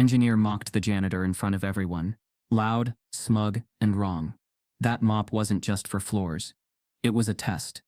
Engineer mocked the janitor in front of everyone. Loud, smug, and wrong. That mop wasn't just for floors. It was a test.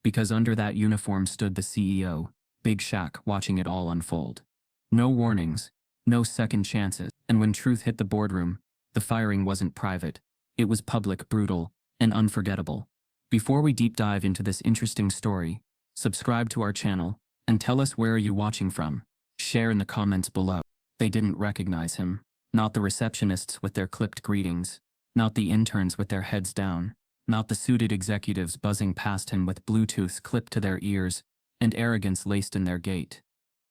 Because under that uniform stood the CEO, Big Shaq, watching it all unfold. No warnings, no second chances, and when truth hit the boardroom, the firing wasn't private. It was public, brutal, and unforgettable. Before we deep dive into this interesting story, subscribe to our channel, and tell us where are you watching from. Share in the comments below. They didn't recognize him. Not the receptionists with their clipped greetings. Not the interns with their heads down. Not the suited executives buzzing past him with Bluetooths clipped to their ears and arrogance laced in their gait.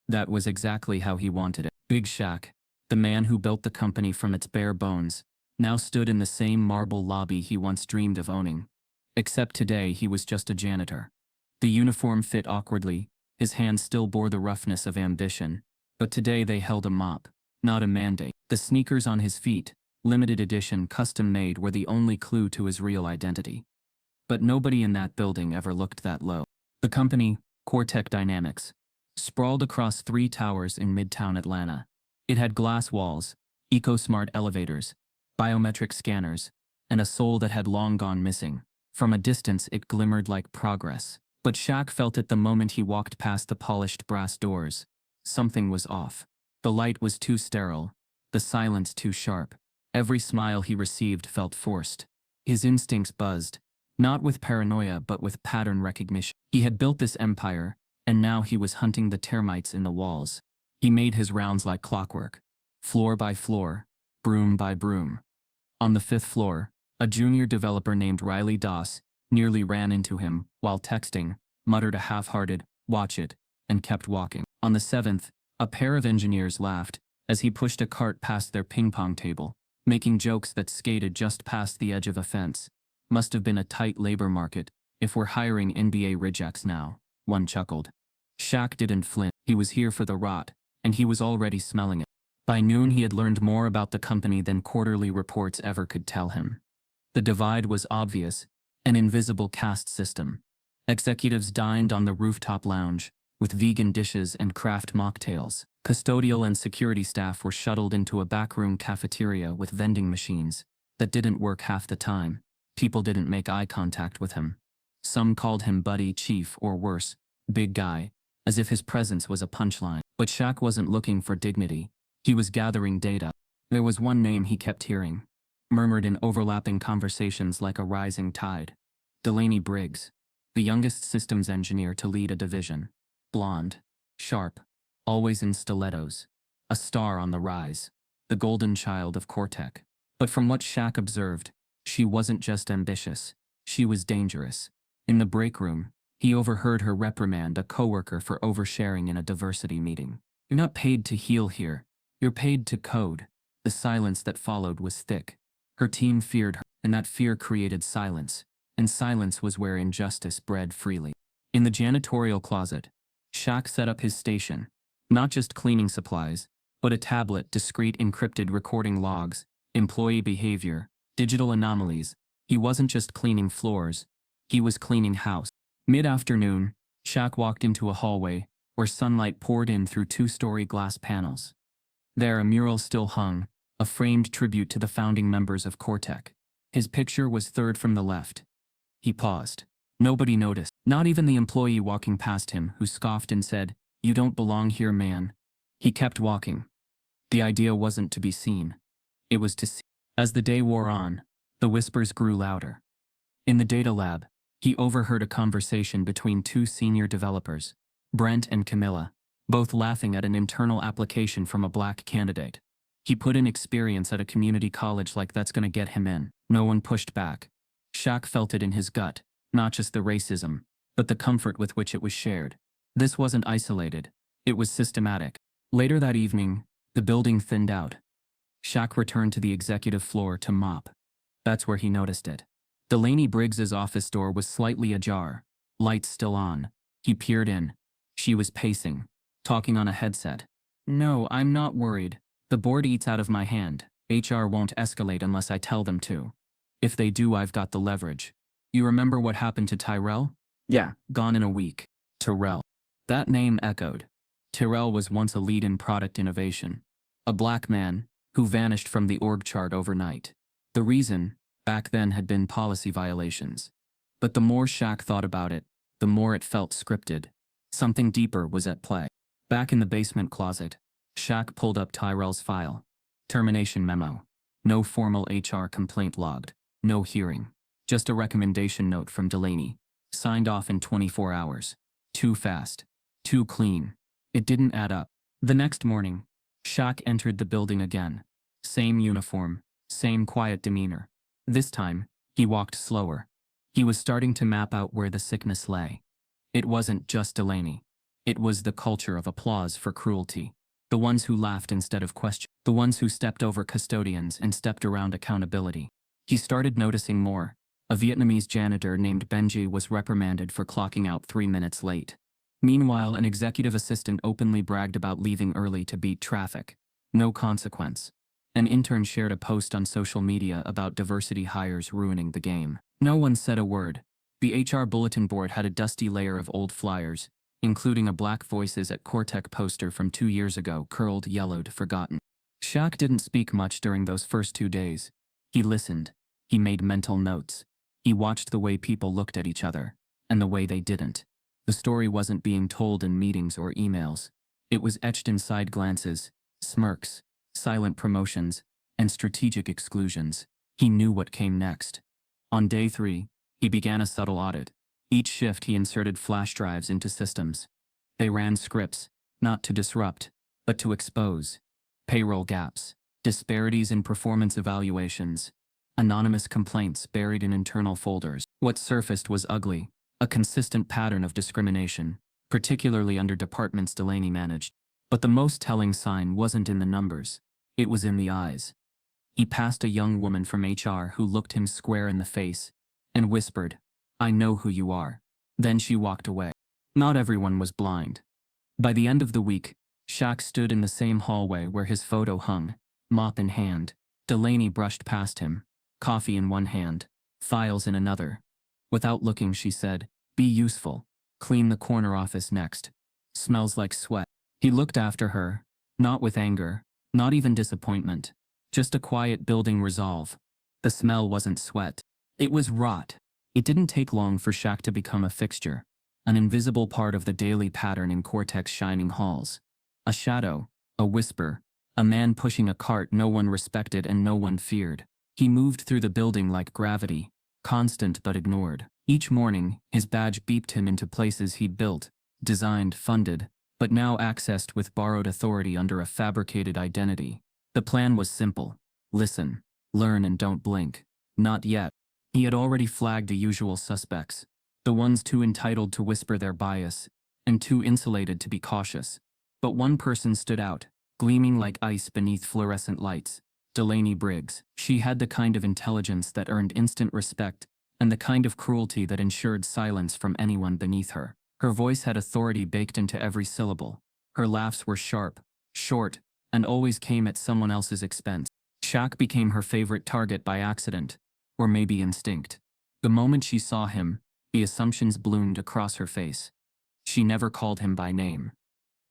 That was exactly how he wanted it. Big Shaq, the man who built the company from its bare bones, now stood in the same marble lobby he once dreamed of owning. Except today he was just a janitor. The uniform fit awkwardly, his hands still bore the roughness of ambition, but today they held a mop, not a mandate. The sneakers on his feet, limited edition, custom-made, were the only clue to his real identity. But nobody in that building ever looked that low. The company, Cortec Dynamics, sprawled across 3 towers in Midtown Atlanta. It had glass walls, eco-smart elevators, biometric scanners, and a soul that had long gone missing. From a distance it glimmered like progress. But Shaq felt it the moment he walked past the polished brass doors. Something was off. The light was too sterile, the silence too sharp. Every smile he received felt forced. His instincts buzzed, not with paranoia but with pattern recognition. He had built this empire, and now he was hunting the termites in the walls. He made his rounds like clockwork, floor by floor, broom by broom. On the 5th floor, a junior developer named Riley Doss nearly ran into him while texting, muttered a half-hearted, "Watch it," and kept walking. On the 7th, a pair of engineers laughed as he pushed a cart past their ping-pong table, making jokes that skated just past the edge of a fence. "Must have been a tight labor market, if we're hiring NBA rejects now," one chuckled. Shaq didn't flinch. He was here for the rot, and he was already smelling it. By noon he had learned more about the company than quarterly reports ever could tell him. The divide was obvious, an invisible caste system. Executives dined on the rooftop lounge, with vegan dishes and craft mocktails. Custodial and security staff were shuttled into a backroom cafeteria with vending machines that didn't work half the time. People didn't make eye contact with him. Some called him buddy, chief, or worse, big guy, as if his presence was a punchline. But Shaq wasn't looking for dignity. He was gathering data. There was one name he kept hearing, murmured in overlapping conversations like a rising tide. Delaney Briggs, the youngest systems engineer to lead a division. Blonde, sharp, always in stilettos. A star on the rise. The golden child of Cortec. But from what Shaq observed, she wasn't just ambitious. She was dangerous. In the break room, he overheard her reprimand a coworker for oversharing in a diversity meeting. "You're not paid to heal here. You're paid to code." The silence that followed was thick. Her team feared her, and that fear created silence. And silence was where injustice bred freely. In the janitorial closet, Shaq set up his station. Not just cleaning supplies, but a tablet, discrete encrypted recording logs, employee behavior, digital anomalies. He wasn't just cleaning floors, he was cleaning house. Mid-afternoon, Shaq walked into a hallway where sunlight poured in through 2-story glass panels. There a mural still hung, a framed tribute to the founding members of Cortec. His picture was third from the left. He paused. Nobody noticed, not even the employee walking past him, who scoffed and said, "You don't belong here, man." He kept walking. The idea wasn't to be seen. It was to see. As the day wore on, the whispers grew louder. In the data lab, he overheard a conversation between 2 senior developers, Brent and Camilla, both laughing at an internal application from a black candidate. He put in experience at a community college, like that's gonna get him in. No one pushed back. Shaq felt it in his gut, not just the racism, but the comfort with which it was shared. This wasn't isolated, it was systematic. Later that evening, the building thinned out. Shaq returned to the executive floor to mop. That's where he noticed it. Delaney Briggs's office door was slightly ajar, lights still on. He peered in. She was pacing, talking on a headset. "No, I'm not worried. The board eats out of my hand. HR won't escalate unless I tell them to. If they do, I've got the leverage. You remember what happened to Tyrell? Yeah, gone in a week." Tyrell. That name echoed. Tyrell was once a lead in product innovation. A black man, who vanished from the org chart overnight. The reason, back then, had been policy violations. But the more Shaq thought about it, the more it felt scripted. Something deeper was at play. Back in the basement closet, Shaq pulled up Tyrell's file. Termination memo. No formal HR complaint logged. No hearing. Just a recommendation note from Delaney. Signed off in 24 hours. Too fast. Too clean. It didn't add up. The next morning, Shaq entered the building again. Same uniform. Same quiet demeanor. This time, he walked slower. He was starting to map out where the sickness lay. It wasn't just Delaney. It was the culture of applause for cruelty. The ones who laughed instead of questioned. The ones who stepped over custodians and stepped around accountability. He started noticing more. A Vietnamese janitor named Benji was reprimanded for clocking out 3 minutes late. Meanwhile, an executive assistant openly bragged about leaving early to beat traffic. No consequence. An intern shared a post on social media about diversity hires ruining the game. No one said a word. The HR bulletin board had a dusty layer of old flyers, including a Black Voices at Cortec poster from 2 years ago, curled, yellowed, forgotten. Shaq didn't speak much during those first 2 days. He listened. He made mental notes. He watched the way people looked at each other, and the way they didn't. The story wasn't being told in meetings or emails. It was etched in side glances, smirks, silent promotions, and strategic exclusions. He knew what came next. On day 3, he began a subtle audit. Each shift he inserted flash drives into systems. They ran scripts, not to disrupt, but to expose. Payroll gaps, disparities in performance evaluations, anonymous complaints buried in internal folders. What surfaced was ugly, a consistent pattern of discrimination, particularly under departments Delaney managed. But the most telling sign wasn't in the numbers. It was in the eyes. He passed a young woman from HR who looked him square in the face and whispered, "I know who you are." Then she walked away. Not everyone was blind. By the end of the week, Shaq stood in the same hallway where his photo hung, mop in hand. Delaney brushed past him, coffee in one hand, files in another. Without looking, she said, "Be useful. Clean the corner office next. Smells like sweat." He looked after her, not with anger, not even disappointment, just a quiet building resolve. The smell wasn't sweat. It was rot. It didn't take long for Shaq to become a fixture, an invisible part of the daily pattern in Cortec's shining halls. A shadow, a whisper, a man pushing a cart no one respected and no one feared. He moved through the building like gravity, constant but ignored. Each morning, his badge beeped him into places he'd built, designed, funded, but now accessed with borrowed authority under a fabricated identity. The plan was simple. Listen, learn, and don't blink. Not yet. He had already flagged the usual suspects, the ones too entitled to whisper their bias, and too insulated to be cautious. But one person stood out, gleaming like ice beneath fluorescent lights. Delaney Briggs. She had the kind of intelligence that earned instant respect, and the kind of cruelty that ensured silence from anyone beneath her. Her voice had authority baked into every syllable. Her laughs were sharp, short, and always came at someone else's expense. Shaq became her favorite target by accident, or maybe instinct. The moment she saw him, the assumptions bloomed across her face. She never called him by name.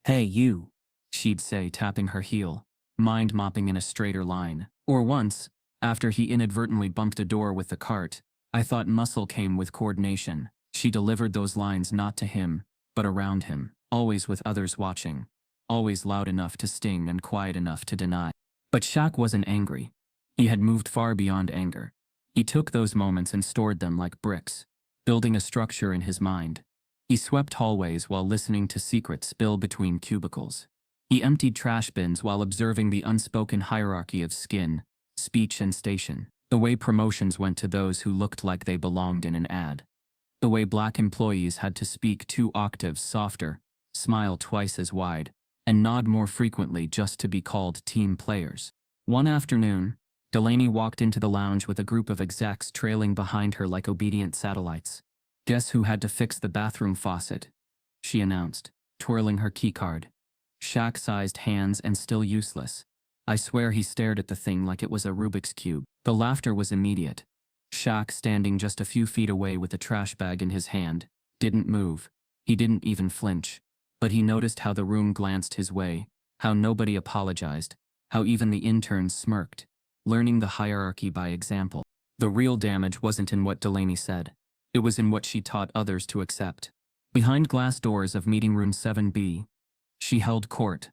"Hey, you," she'd say, tapping her heel, mind mopping in a straighter line. Or once, after he inadvertently bumped a door with the cart, "I thought muscle came with coordination." She delivered those lines not to him, but around him, always with others watching, always loud enough to sting and quiet enough to deny. But Shaq wasn't angry. He had moved far beyond anger. He took those moments and stored them like bricks, building a structure in his mind. He swept hallways while listening to secrets spill between cubicles. He emptied trash bins while observing the unspoken hierarchy of skin, speech, and station. The way promotions went to those who looked like they belonged in an ad. The way black employees had to speak 2 octaves softer, smile twice as wide, and nod more frequently just to be called team players. One afternoon, Delaney walked into the lounge with a group of execs trailing behind her like obedient satellites. "Guess who had to fix the bathroom faucet?" she announced, twirling her keycard. Shaq-sized hands and still useless. I swear he stared at the thing like it was a Rubik's Cube. The laughter was immediate. Shaq, standing just a few feet away with a trash bag in his hand, didn't move. He didn't even flinch. But he noticed how the room glanced his way, how nobody apologized, how even the interns smirked, learning the hierarchy by example. The real damage wasn't in what Delaney said. It was in what she taught others to accept. Behind glass doors of meeting room 7B, she held court.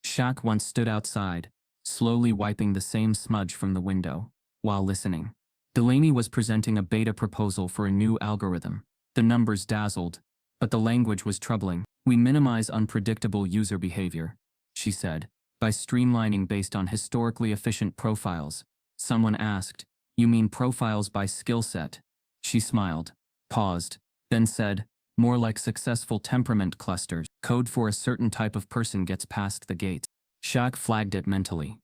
Shaq once stood outside, slowly wiping the same smudge from the window, while listening. Delaney was presenting a beta proposal for a new algorithm. The numbers dazzled, but the language was troubling. We minimize unpredictable user behavior, she said, by streamlining based on historically efficient profiles. Someone asked, "You mean profiles by skill set?" She smiled, paused, then said, "More like successful temperament clusters. Code for a certain type of person gets past the gate." Shaq flagged it mentally.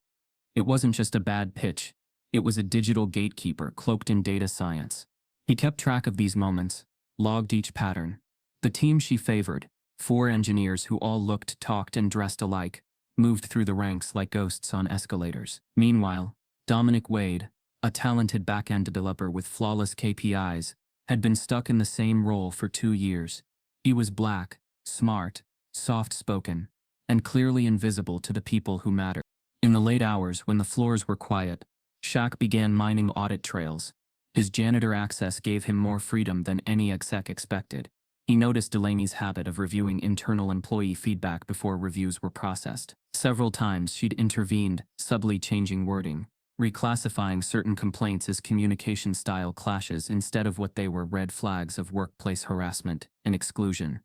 It wasn't just a bad pitch. It was a digital gatekeeper cloaked in data science. He kept track of these moments, logged each pattern. The team she favored, 4 engineers who all looked, talked, and dressed alike, moved through the ranks like ghosts on escalators. Meanwhile, Dominic Wade, a talented back-end developer with flawless KPIs, had been stuck in the same role for 2 years. He was black, smart, soft-spoken, and clearly invisible to the people who mattered. In the late hours when the floors were quiet, Shaq began mining audit trails. His janitor access gave him more freedom than any exec expected. He noticed Delaney's habit of reviewing internal employee feedback before reviews were processed. Several times she'd intervened, subtly changing wording, reclassifying certain complaints as communication style clashes instead of what they were, red flags of workplace harassment and exclusion.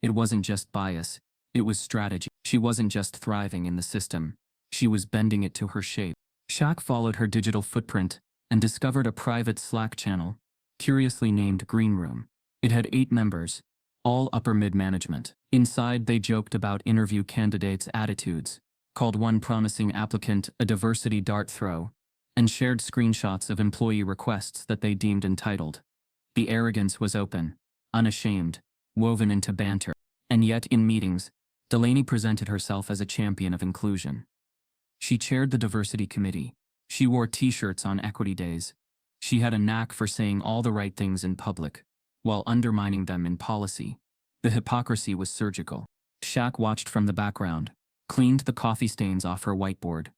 It wasn't just bias, it was strategy. She wasn't just thriving in the system, she was bending it to her shape. Shaq followed her digital footprint and discovered a private Slack channel, curiously named Green Room. It had 8 members, all upper mid-management. Inside they joked about interview candidates' attitudes, called one promising applicant a diversity dart throw, and shared screenshots of employee requests that they deemed entitled. The arrogance was open, unashamed, woven into banter. And yet in meetings, Delaney presented herself as a champion of inclusion. She chaired the diversity committee. She wore t-shirts on equity days. She had a knack for saying all the right things in public, while undermining them in policy. The hypocrisy was surgical. Shaq watched from the background, cleaned the coffee stains off her whiteboard,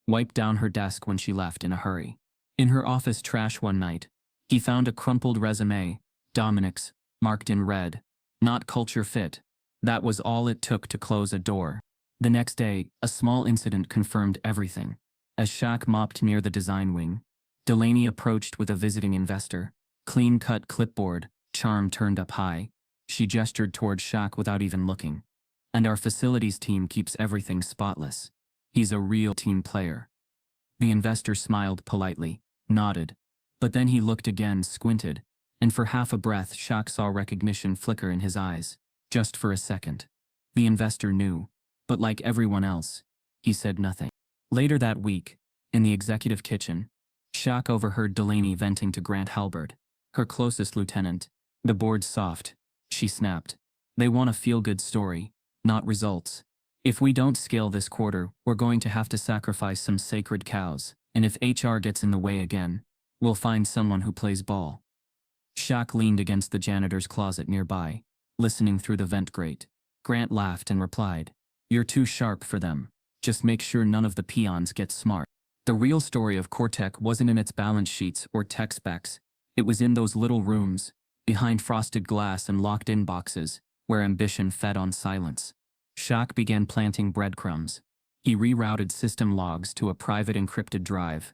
wiped down her desk when she left in a hurry. In her office trash one night, he found a crumpled resume, Dominic's, marked in red. Not culture fit. That was all it took to close a door. The next day, a small incident confirmed everything. As Shaq mopped near the design wing, Delaney approached with a visiting investor. Clean-cut clipboard, charm turned up high. She gestured toward Shaq without even looking. "And our facilities team keeps everything spotless. He's a real team player." The investor smiled politely, nodded. But then he looked again, squinted, and for half a breath Shaq saw recognition flicker in his eyes. Just for a second. The investor knew, but like everyone else, he said nothing. Later that week, in the executive kitchen, Shaq overheard Delaney venting to Grant Halbert, her closest lieutenant. "The board's soft," she snapped. "They want a feel-good story, not results. If we don't scale this quarter, we're going to have to sacrifice some sacred cows, and if HR gets in the way again, we'll find someone who plays ball." Shaq leaned against the janitor's closet nearby, listening through the vent grate. Grant laughed and replied, "You're too sharp for them. Just make sure none of the peons get smart." The real story of Cortec wasn't in its balance sheets or tech specs. It was in those little rooms, behind frosted glass and locked-in boxes, where ambition fed on silence. Shaq began planting breadcrumbs. He rerouted system logs to a private encrypted drive.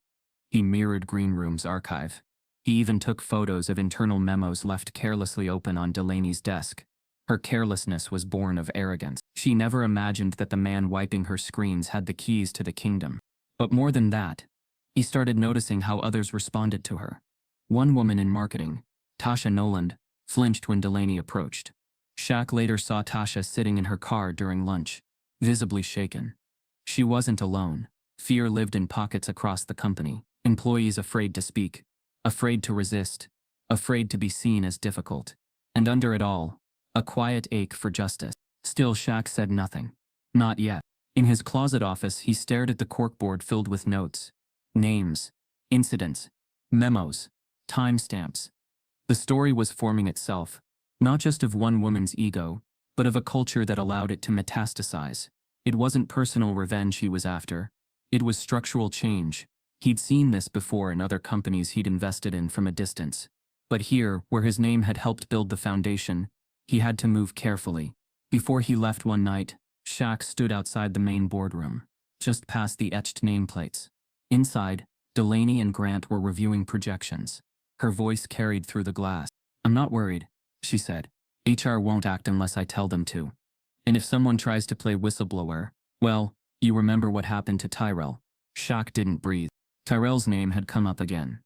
He mirrored Green Room's archive. He even took photos of internal memos left carelessly open on Delaney's desk. Her carelessness was born of arrogance. She never imagined that the man wiping her screens had the keys to the kingdom. But more than that, he started noticing how others responded to her. One woman in marketing, Tasha Noland, flinched when Delaney approached. Shaq later saw Tasha sitting in her car during lunch, visibly shaken. She wasn't alone. Fear lived in pockets across the company. Employees afraid to speak, afraid to resist, afraid to be seen as difficult. And under it all, a quiet ache for justice. Still Shaq said nothing. Not yet. In his closet office he stared at the corkboard filled with notes. Names, incidents, memos, timestamps. The story was forming itself, not just of one woman's ego, but of a culture that allowed it to metastasize. It wasn't personal revenge he was after. It was structural change. He'd seen this before in other companies he'd invested in from a distance. But here, where his name had helped build the foundation, he had to move carefully. Before he left one night, Shaq stood outside the main boardroom, just past the etched nameplates. Inside, Delaney and Grant were reviewing projections. Her voice carried through the glass. "I'm not worried," she said. "HR won't act unless I tell them to. And if someone tries to play whistleblower, well, you remember what happened to Tyrell." Shaq didn't breathe. Tyrell's name had come up again.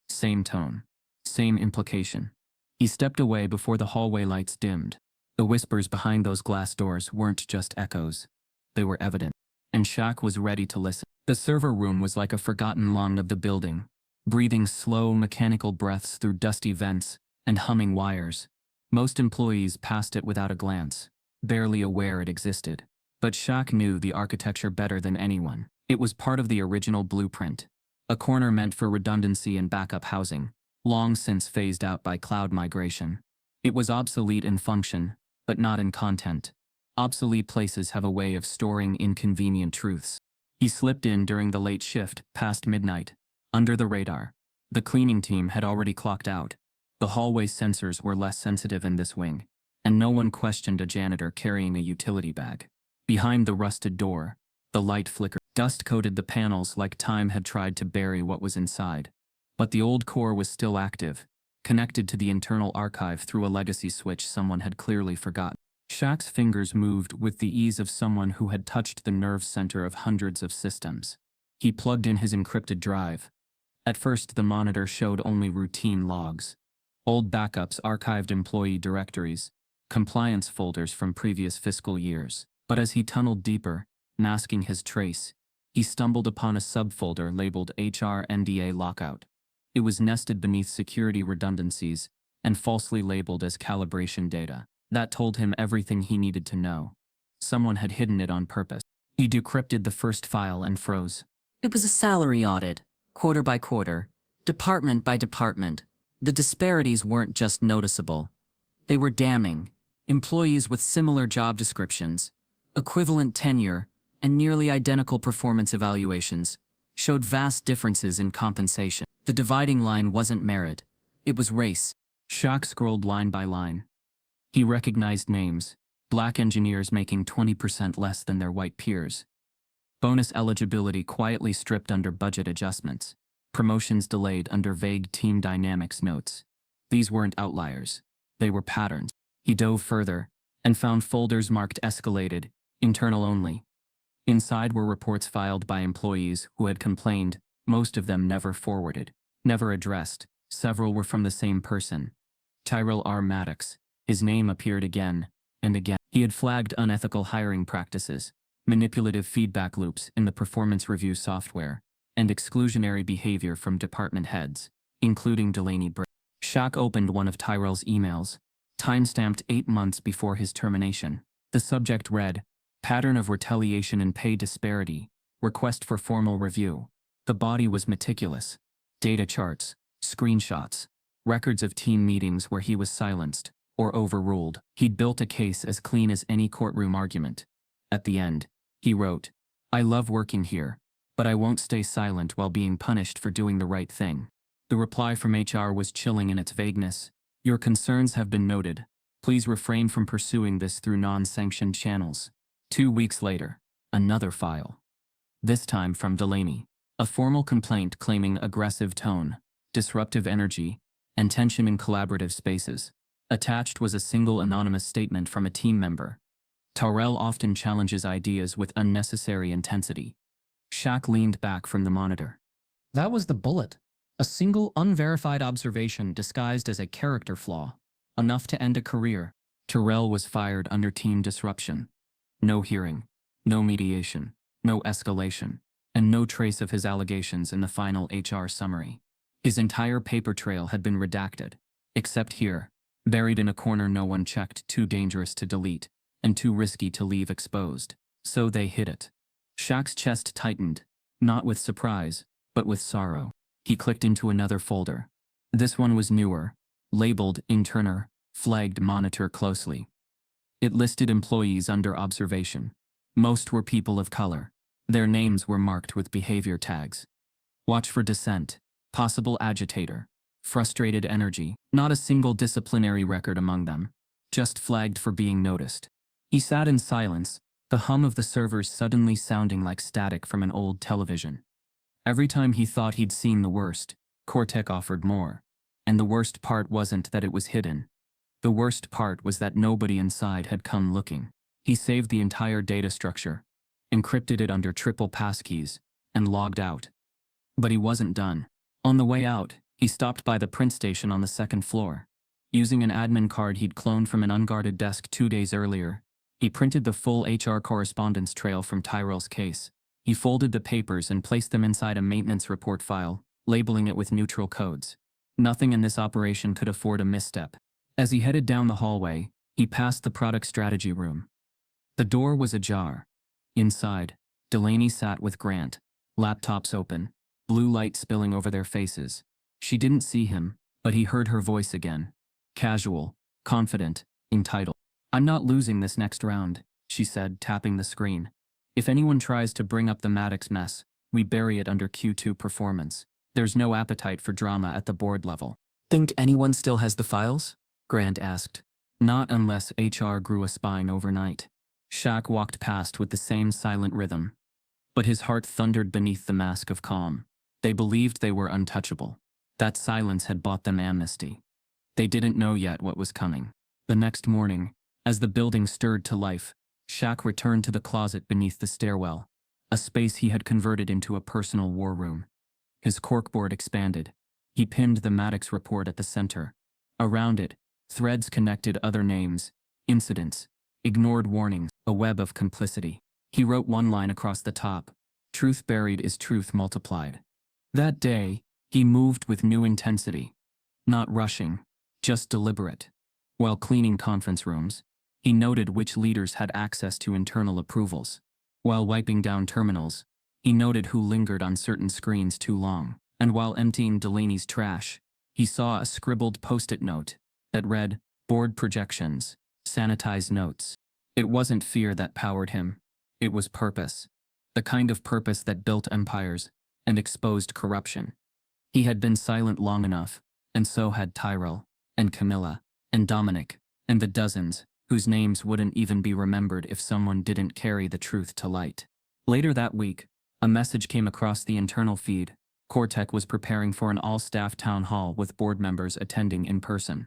Same tone. Same implication. He stepped away before the hallway lights dimmed. The whispers behind those glass doors weren't just echoes. They were evident. And Shaq was ready to listen. The server room was like a forgotten lung of the building, breathing slow, mechanical breaths through dusty vents and humming wires. Most employees passed it without a glance, barely aware it existed. But Shaq knew the architecture better than anyone. It was part of the original blueprint, a corner meant for redundancy and backup housing, long since phased out by cloud migration. It was obsolete in function, but not in content. Obsolete places have a way of storing inconvenient truths. He slipped in during the late shift, past midnight, under the radar. The cleaning team had already clocked out. The hallway sensors were less sensitive in this wing, and no one questioned a janitor carrying a utility bag. Behind the rusted door, the light flickered. Dust coated the panels like time had tried to bury what was inside. But the old core was still active, connected to the internal archive through a legacy switch someone had clearly forgotten. Shaq's fingers moved with the ease of someone who had touched the nerve center of hundreds of systems. He plugged in his encrypted drive. At first, the monitor showed only routine logs. Old backups archived employee directories, compliance folders from previous fiscal years. But as he tunneled deeper, masking his trace, he stumbled upon a subfolder labeled HR NDA lockout. It was nested beneath security redundancies and falsely labeled as calibration data. That told him everything he needed to know. Someone had hidden it on purpose. He decrypted the first file and froze. It was a salary audit, quarter by quarter, department by department. The disparities weren't just noticeable. They were damning. Employees with similar job descriptions, equivalent tenure, and nearly identical performance evaluations showed vast differences in compensation. The dividing line wasn't merit, it was race. Shaq scrolled line by line. He recognized names: black engineers making 20% less than their white peers. Bonus eligibility quietly stripped under budget adjustments. Promotions delayed under vague team dynamics notes. These weren't outliers. They were patterns. He dove further and found folders marked escalated, internal only. Inside were reports filed by employees who had complained, most of them never forwarded, never addressed. Several were from the same person. Tyrell R. Maddox. His name appeared again and again. He had flagged unethical hiring practices, manipulative feedback loops in the performance review software, and exclusionary behavior from department heads, including Delaney Bray. Shaq opened one of Tyrell's emails, time-stamped 8 months before his termination. The subject read, "Pattern of retaliation and pay disparity, request for formal review." The body was meticulous. Data charts, screenshots, records of team meetings where he was silenced or overruled. He'd built a case as clean as any courtroom argument. At the end, he wrote, "I love working here, but I won't stay silent while being punished for doing the right thing." The reply from HR was chilling in its vagueness. "Your concerns have been noted. Please refrain from pursuing this through non-sanctioned channels." 2 weeks later, another file. This time from Delaney. A formal complaint claiming aggressive tone, disruptive energy, and tension in collaborative spaces. Attached was a single anonymous statement from a team member. "Tyrell often challenges ideas with unnecessary intensity." Shaq leaned back from the monitor. That was the bullet. A single unverified observation disguised as a character flaw. Enough to end a career. Tyrell was fired under team disruption. No hearing, no mediation, no escalation, and no trace of his allegations in the final HR summary. His entire paper trail had been redacted, except here, buried in a corner no one checked, too dangerous to delete, and too risky to leave exposed. So they hid it. Shaq's chest tightened, not with surprise, but with sorrow. He clicked into another folder. This one was newer, labeled Interner, flagged Monitor closely. It listed employees under observation. Most were people of color. Their names were marked with behavior tags. Watch for dissent, possible agitator, frustrated energy, not a single disciplinary record among them, just flagged for being noticed. He sat in silence, the hum of the servers suddenly sounding like static from an old television. Every time he thought he'd seen the worst, Cortec offered more. And the worst part wasn't that it was hidden. The worst part was that nobody inside had come looking. He saved the entire data structure, encrypted it under triple passkeys, and logged out. But he wasn't done. On the way out, he stopped by the print station on the second floor. Using an admin card he'd cloned from an unguarded desk 2 days earlier, he printed the full HR correspondence trail from Tyrell's case. He folded the papers and placed them inside a maintenance report file, labeling it with neutral codes. Nothing in this operation could afford a misstep. As he headed down the hallway, he passed the product strategy room. The door was ajar. Inside, Delaney sat with Grant, laptops open, blue light spilling over their faces. She didn't see him, but he heard her voice again. Casual, confident, entitled. "I'm not losing this next round," she said, tapping the screen. "If anyone tries to bring up the Maddox mess, we bury it under Q2 performance. There's no appetite for drama at the board level." "Think anyone still has the files?" Grant asked. "Not unless HR grew a spine overnight." Shaq walked past with the same silent rhythm. But his heart thundered beneath the mask of calm. They believed they were untouchable. That silence had bought them amnesty. They didn't know yet what was coming. The next morning, as the building stirred to life, Shaq returned to the closet beneath the stairwell, a space he had converted into a personal war room. His corkboard expanded. He pinned the Maddox report at the center. Around it, threads connected other names, incidents, ignored warnings, a web of complicity. He wrote one line across the top: "Truth buried is truth multiplied." That day, he moved with new intensity. Not rushing, just deliberate. While cleaning conference rooms, he noted which leaders had access to internal approvals. While wiping down terminals, he noted who lingered on certain screens too long. And while emptying Delaney's trash, he saw a scribbled post-it note that read, "Board projections, sanitized notes." It wasn't fear that powered him. It was purpose. The kind of purpose that built empires and exposed corruption. He had been silent long enough, and so had Tyrell, and Camilla, and Dominic, and the dozens whose names wouldn't even be remembered if someone didn't carry the truth to light. Later that week, a message came across the internal feed. Cortec was preparing for an all-staff town hall with board members attending in person.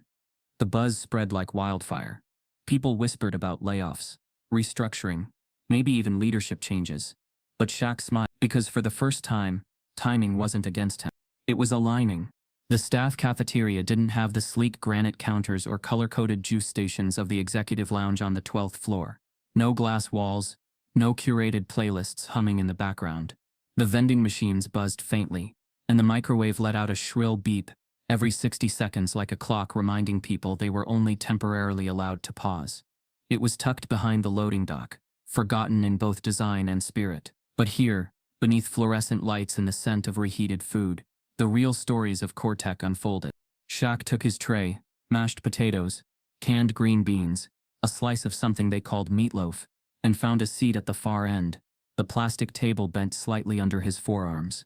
The buzz spread like wildfire. People whispered about layoffs, restructuring, maybe even leadership changes. But Shaq smiled because for the first time, timing wasn't against him. It was aligning. The staff cafeteria didn't have the sleek granite counters or color-coded juice stations of the executive lounge on the 12th floor. No glass walls, no curated playlists humming in the background. The vending machines buzzed faintly, and the microwave let out a shrill beep every 60 seconds like a clock reminding people they were only temporarily allowed to pause. It was tucked behind the loading dock, forgotten in both design and spirit. But here, beneath fluorescent lights and the scent of reheated food, the real stories of Cortec unfolded. Shaq took his tray, mashed potatoes, canned green beans, a slice of something they called meatloaf, and found a seat at the far end, the plastic table bent slightly under his forearms.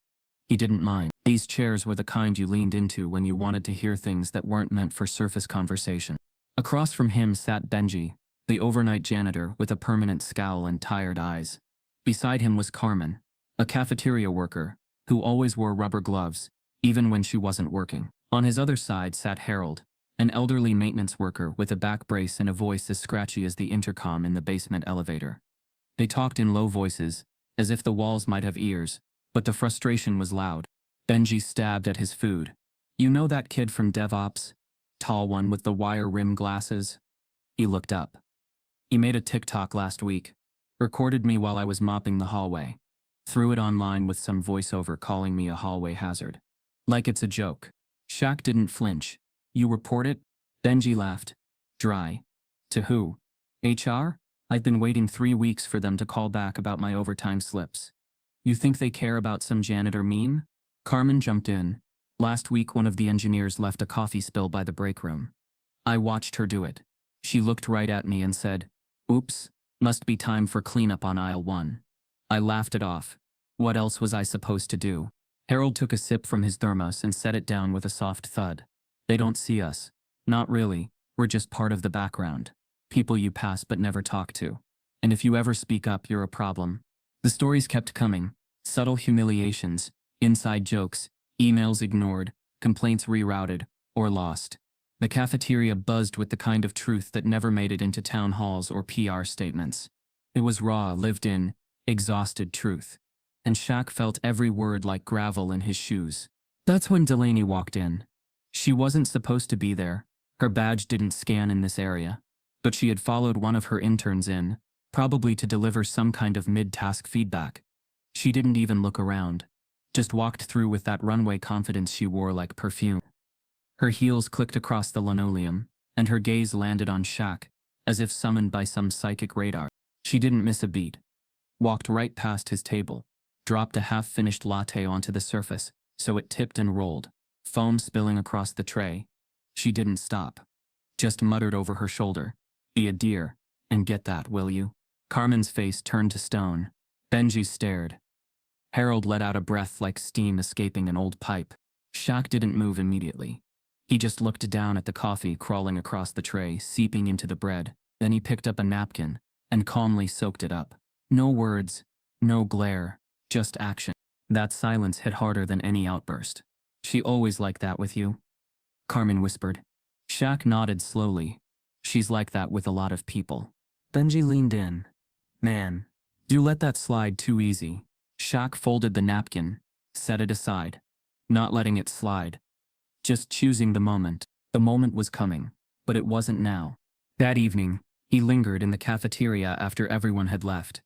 He didn't mind. These chairs were the kind you leaned into when you wanted to hear things that weren't meant for surface conversation. Across from him sat Benji, the overnight janitor with a permanent scowl and tired eyes. Beside him was Carmen, a cafeteria worker, who always wore rubber gloves, even when she wasn't working. On his other side sat Harold, an elderly maintenance worker with a back brace and a voice as scratchy as the intercom in the basement elevator. They talked in low voices, as if the walls might have ears, but the frustration was loud. Benji stabbed at his food. "You know that kid from DevOps? Tall one with the wire rim glasses?" He looked up. "He made a TikTok last week. Recorded me while I was mopping the hallway. Threw it online with some voiceover calling me a hallway hazard. Like it's a joke." Shaq didn't flinch. "You report it?" Benji laughed. Dry. "To who? HR? I've been waiting 3 weeks for them to call back about my overtime slips. You think they care about some janitor meme?" Carmen jumped in. "Last week one of the engineers left a coffee spill by the break room. I watched her do it. She looked right at me and said, 'Oops, must be time for cleanup on aisle 1. I laughed it off. What else was I supposed to do? Harold took a sip from his thermos and set it down with a soft thud. They don't see us. Not really. We're just part of the background. People you pass but never talk to. And if you ever speak up, you're a problem. The stories kept coming. Subtle humiliations, inside jokes, emails ignored, complaints rerouted, or lost. The cafeteria buzzed with the kind of truth that never made it into town halls or PR statements. It was raw, lived-in, exhausted truth. And Shaq felt every word like gravel in his shoes. That's when Delaney walked in. She wasn't supposed to be there. Her badge didn't scan in this area. But she had followed one of her interns in, probably to deliver some kind of mid-task feedback. She didn't even look around. Just walked through with that runway confidence she wore like perfume. Her heels clicked across the linoleum, and her gaze landed on Shaq, as if summoned by some psychic radar. She didn't miss a beat. Walked right past his table, dropped a half-finished latte onto the surface, so it tipped and rolled, foam spilling across the tray. She didn't stop. Just muttered over her shoulder, "Be a dear, and get that, will you?" Carmen's face turned to stone. Benji stared. Harold let out a breath like steam escaping an old pipe. Shaq didn't move immediately. He just looked down at the coffee crawling across the tray, seeping into the bread. Then he picked up a napkin and calmly soaked it up. No words, no glare, just action. That silence hit harder than any outburst. "She always like that with you?" Carmen whispered. Shaq nodded slowly. "She's like that with a lot of people." Benji leaned in. "Man, you let that slide too easy." Shaq folded the napkin, set it aside, not letting it slide. Just choosing the moment. The moment was coming, but it wasn't now. That evening, he lingered in the cafeteria after everyone had left.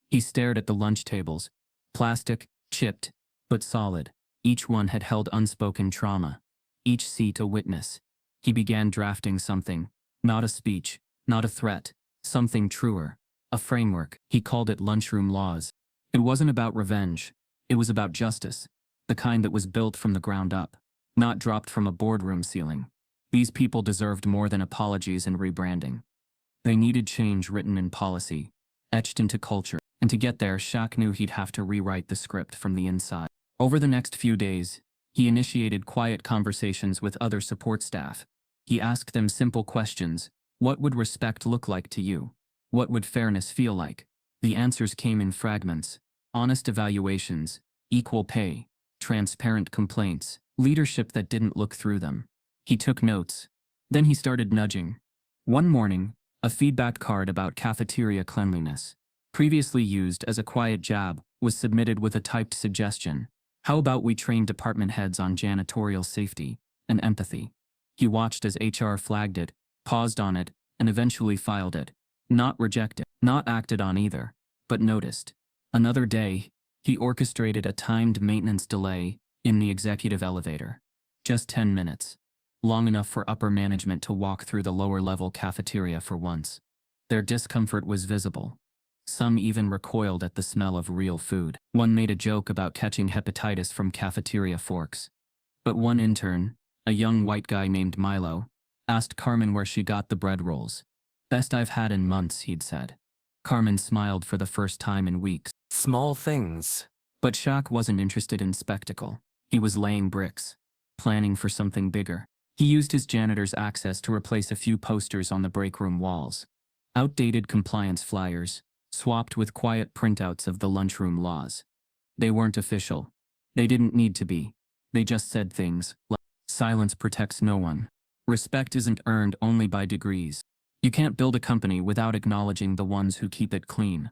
He stared at the lunch tables. Plastic, chipped, but solid. Each one had held unspoken trauma. Each seat a witness. He began drafting something. Not a speech, not a threat. Something truer. A framework. He called it lunchroom laws. It wasn't about revenge. It was about justice. The kind that was built from the ground up. Not dropped from a boardroom ceiling. These people deserved more than apologies and rebranding. They needed change written in policy, etched into culture. And to get there, Shaq knew he'd have to rewrite the script from the inside. Over the next few days, he initiated quiet conversations with other support staff. He asked them simple questions. What would respect look like to you? What would fairness feel like? The answers came in fragments. Honest evaluations, equal pay, transparent complaints, leadership that didn't look through them. He took notes. Then he started nudging. One morning, a feedback card about cafeteria cleanliness, previously used as a quiet jab, was submitted with a typed suggestion. How about we train department heads on janitorial safety and empathy? He watched as HR flagged it, paused on it, and eventually filed it. Not rejected, not acted on either, but noticed. Another day, he orchestrated a timed maintenance delay in the executive elevator. Just 10 minutes. Long enough for upper management to walk through the lower-level cafeteria for once. Their discomfort was visible. Some even recoiled at the smell of real food. One made a joke about catching hepatitis from cafeteria forks. But one intern, a young white guy named Milo, asked Carmen where she got the bread rolls. "Best I've had in months," he'd said. Carmen smiled for the first time in weeks. Small things. But Shaq wasn't interested in spectacle. He was laying bricks, planning for something bigger. He used his janitor's access to replace a few posters on the break room walls. Outdated compliance flyers, swapped with quiet printouts of the lunchroom laws. They weren't official. They didn't need to be. They just said things like, "Silence protects no one. Respect isn't earned only by degrees. You can't build a company without acknowledging the ones who keep it clean."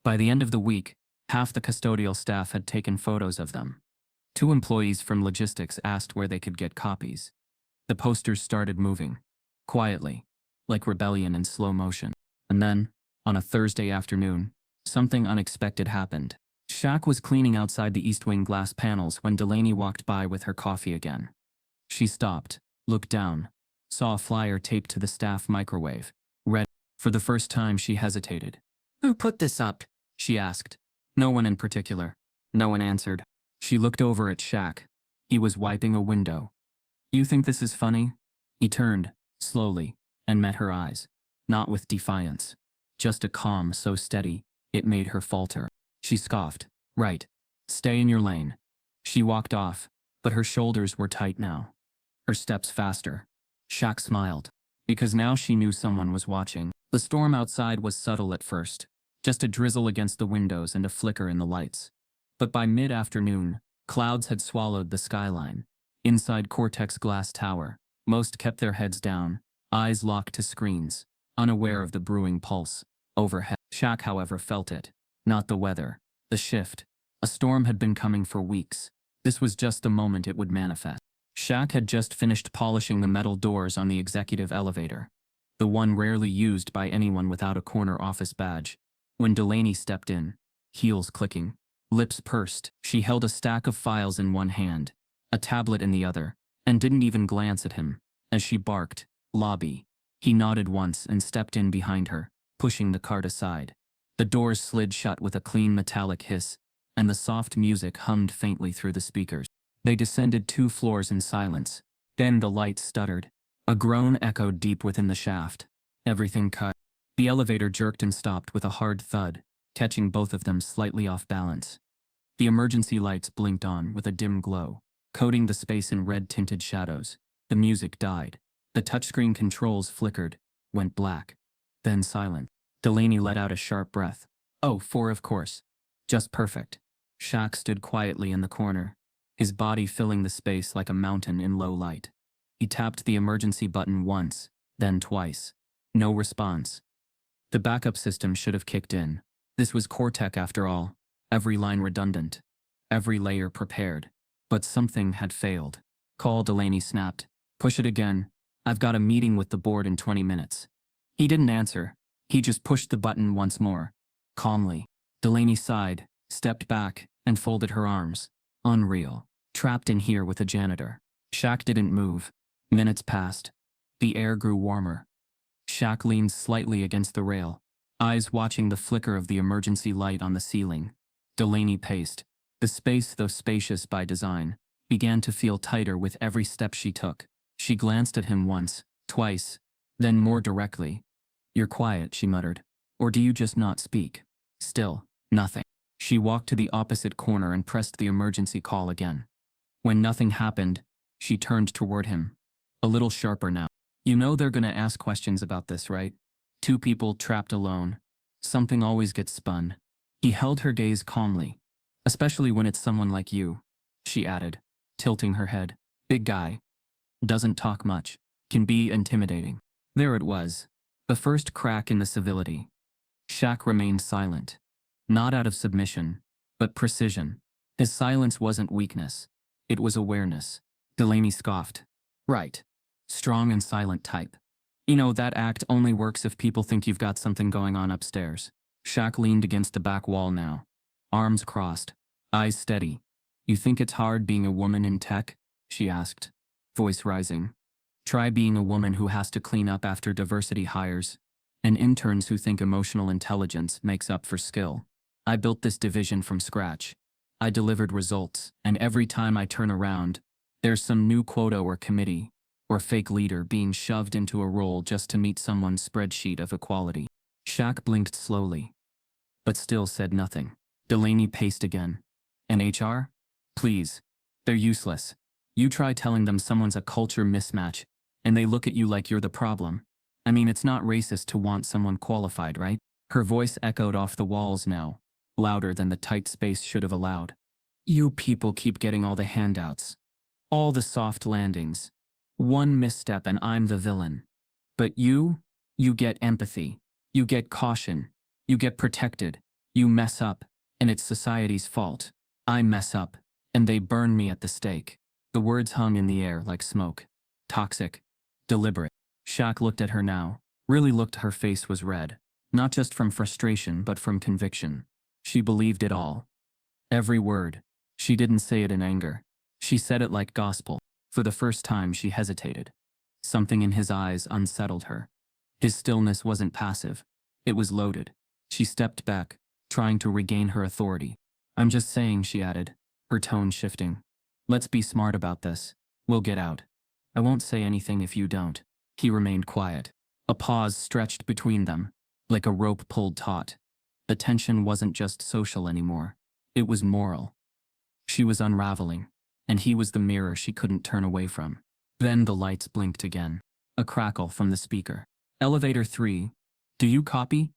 By the end of the week, half the custodial staff had taken photos of them. 2 employees from logistics asked where they could get copies. The posters started moving. Quietly. Like rebellion in slow motion. And then, on a Thursday afternoon, something unexpected happened. Shaq was cleaning outside the East Wing glass panels when Delaney walked by with her coffee again. She stopped, looked down, saw a flyer taped to the staff microwave. Read. For the first time she hesitated. Who put this up? She asked. No one in particular. No one answered. She looked over at Shaq. He was wiping a window. "You think this is funny?" He turned, slowly, and met her eyes. Not with defiance. Just a calm so steady, it made her falter. She scoffed. Right. Stay in your lane. She walked off, but her shoulders were tight now. Her steps faster. Shaq smiled. Because now she knew someone was watching. The storm outside was subtle at first. Just a drizzle against the windows and a flicker in the lights. But by mid-afternoon, clouds had swallowed the skyline. Inside Cortex Glass Tower, most kept their heads down, eyes locked to screens, unaware of the brewing pulse. Overhead, Shaq, however, felt it. Not the weather. The shift. A storm had been coming for weeks. This was just the moment it would manifest. Shaq had just finished polishing the metal doors on the executive elevator, the one rarely used by anyone without a corner office badge, when Delaney stepped in, heels clicking, lips pursed. She held a stack of files in one hand, a tablet in the other, and didn't even glance at him. As she barked, "Lobby." He nodded once and stepped in behind her, pushing the cart aside. The doors slid shut with a clean metallic hiss, and the soft music hummed faintly through the speakers. They descended 2 floors in silence. Then the lights stuttered. A groan echoed deep within the shaft. Everything cut. The elevator jerked and stopped with a hard thud, catching both of them slightly off balance. The emergency lights blinked on with a dim glow, coating the space in red-tinted shadows. The music died. The touchscreen controls flickered, went black. Then silent. Delaney let out a sharp breath. Oh, 4 of course. Just perfect. Shaq stood quietly in the corner, his body filling the space like a mountain in low light. He tapped the emergency button once, then twice. No response. The backup system should have kicked in. This was Cortec after all, every line redundant, every layer prepared. But something had failed. Call, Delaney snapped. Push it again. I've got a meeting with the board in 20 minutes. He didn't answer. He just pushed the button once more. Calmly. Delaney sighed, stepped back, and folded her arms. Unreal. Trapped in here with a janitor. Shaq didn't move. Minutes passed. The air grew warmer. Shaq leaned slightly against the rail, eyes watching the flicker of the emergency light on the ceiling. Delaney paced. The space, though spacious by design, began to feel tighter with every step she took. She glanced at him once, twice, then more directly. You're quiet, she muttered. Or do you just not speak? Still, nothing. She walked to the opposite corner and pressed the emergency call again. When nothing happened, she turned toward him. A little sharper now. You know they're gonna ask questions about this, right? 2 people trapped alone. Something always gets spun. He held her gaze calmly. Especially when it's someone like you, she added, tilting her head. Big guy. Doesn't talk much. Can be intimidating. There it was. The first crack in the civility. Shaq remained silent. Not out of submission, but precision. His silence wasn't weakness. It was awareness. Delaney scoffed. Right. Strong and silent type. You know, that act only works if people think you've got something going on upstairs. Shaq leaned against the back wall now. Arms crossed. Eyes steady. You think it's hard being a woman in tech? She asked, voice rising. Try being a woman who has to clean up after diversity hires, and interns who think emotional intelligence makes up for skill. I built this division from scratch. I delivered results, and every time I turn around, there's some new quota or committee, or fake leader being shoved into a role just to meet someone's spreadsheet of equality. Shaq blinked slowly, but still said nothing. Delaney paced again. And HR? Please. They're useless. You try telling them someone's a culture mismatch, and they look at you like you're the problem. I mean, it's not racist to want someone qualified, right? Her voice echoed off the walls now, louder than the tight space should have allowed. You people keep getting all the handouts, all the soft landings. One misstep and I'm the villain. But you get empathy. You get caution. You get protected. You mess up, and it's society's fault. I mess up, and they burn me at the stake. The words hung in the air like smoke. Toxic. Deliberate. Shaq looked at her now. Really looked. Her face was red. Not just from frustration, but from conviction. She believed it all. Every word. She didn't say it in anger. She said it like gospel. For the first time she hesitated. Something in his eyes unsettled her. His stillness wasn't passive. It was loaded. She stepped back, trying to regain her authority. I'm just saying, she added, her tone shifting. Let's be smart about this. We'll get out. I won't say anything if you don't. He remained quiet. A pause stretched between them, like a rope pulled taut. The tension wasn't just social anymore. It was moral. She was unraveling, and he was the mirror she couldn't turn away from. Then the lights blinked again. A crackle from the speaker. Elevator 3. Do you copy?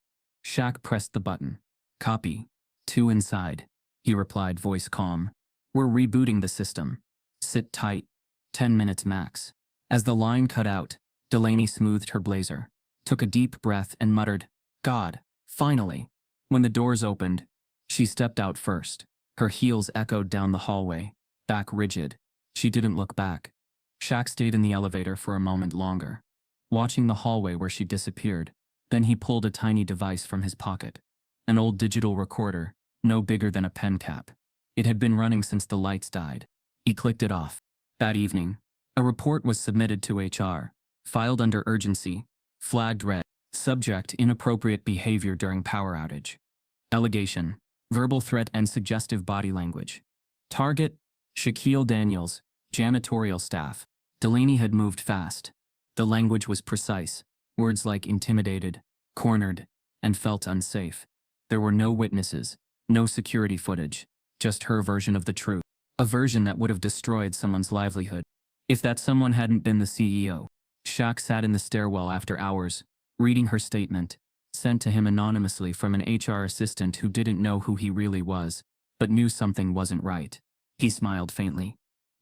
Shaq pressed the button. Copy. 2 inside. He replied, voice calm. We're rebooting the system. Sit tight. 10 minutes max. As the line cut out, Delaney smoothed her blazer, took a deep breath and muttered, God, finally. When the doors opened, she stepped out first. Her heels echoed down the hallway, back rigid. She didn't look back. Shaq stayed in the elevator for a moment longer, watching the hallway where she disappeared. Then he pulled a tiny device from his pocket. An old digital recorder, no bigger than a pen cap. It had been running since the lights died. He clicked it off. That evening, a report was submitted to HR, filed under urgency, flagged red. Subject: inappropriate behavior during power outage. Allegation: verbal threat and suggestive body language. Target: Shaquille Daniels, janitorial staff. Delaney had moved fast. The language was precise. Words like intimidated, cornered, and felt unsafe. There were no witnesses, no security footage, just her version of the truth. A version that would have destroyed someone's livelihood. If that someone hadn't been the CEO. Shaq sat in the stairwell after hours, reading her statement, sent to him anonymously from an HR assistant who didn't know who he really was, but knew something wasn't right. He smiled faintly.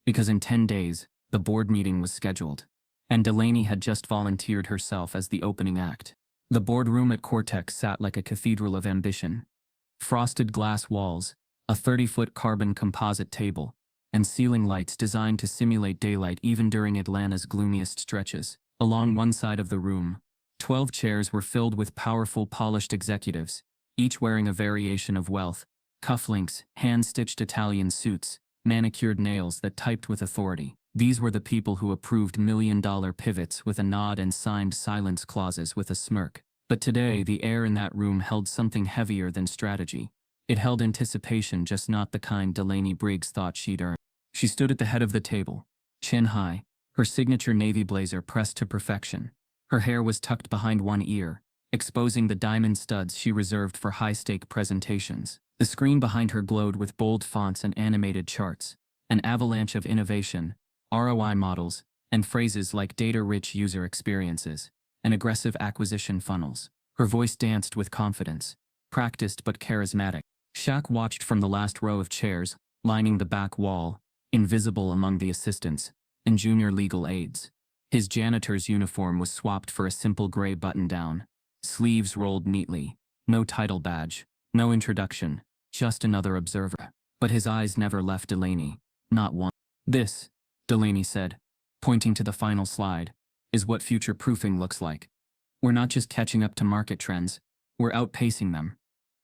Because in 10 days, the board meeting was scheduled, and Delaney had just volunteered herself as the opening act. The boardroom at Cortex sat like a cathedral of ambition. Frosted glass walls, a 30-foot carbon composite table, and ceiling lights designed to simulate daylight even during Atlanta's gloomiest stretches. Along one side of the room, 12 chairs were filled with powerful, polished executives, each wearing a variation of wealth, cufflinks, hand-stitched Italian suits, manicured nails that typed with authority. These were the people who approved million-dollar pivots with a nod and signed silence clauses with a smirk. But today, the air in that room held something heavier than strategy. It held anticipation, just not the kind Delaney Briggs thought she'd earn. She stood at the head of the table, chin high, her signature navy blazer pressed to perfection. Her hair was tucked behind one ear, exposing the diamond studs she reserved for high-stake presentations. The screen behind her glowed with bold fonts and animated charts, an avalanche of innovation, ROI models, and phrases like data-rich user experiences and aggressive acquisition funnels. Her voice danced with confidence, practiced but charismatic. Shaq watched from the last row of chairs, lining the back wall, invisible among the assistants and junior legal aides. His janitor's uniform was swapped for a simple gray button-down, sleeves rolled neatly, no title badge, no introduction, just another observer. But his eyes never left Delaney, not one. This, Delaney said, pointing to the final slide, is what future-proofing looks like. We're not just catching up to market trends, we're outpacing them.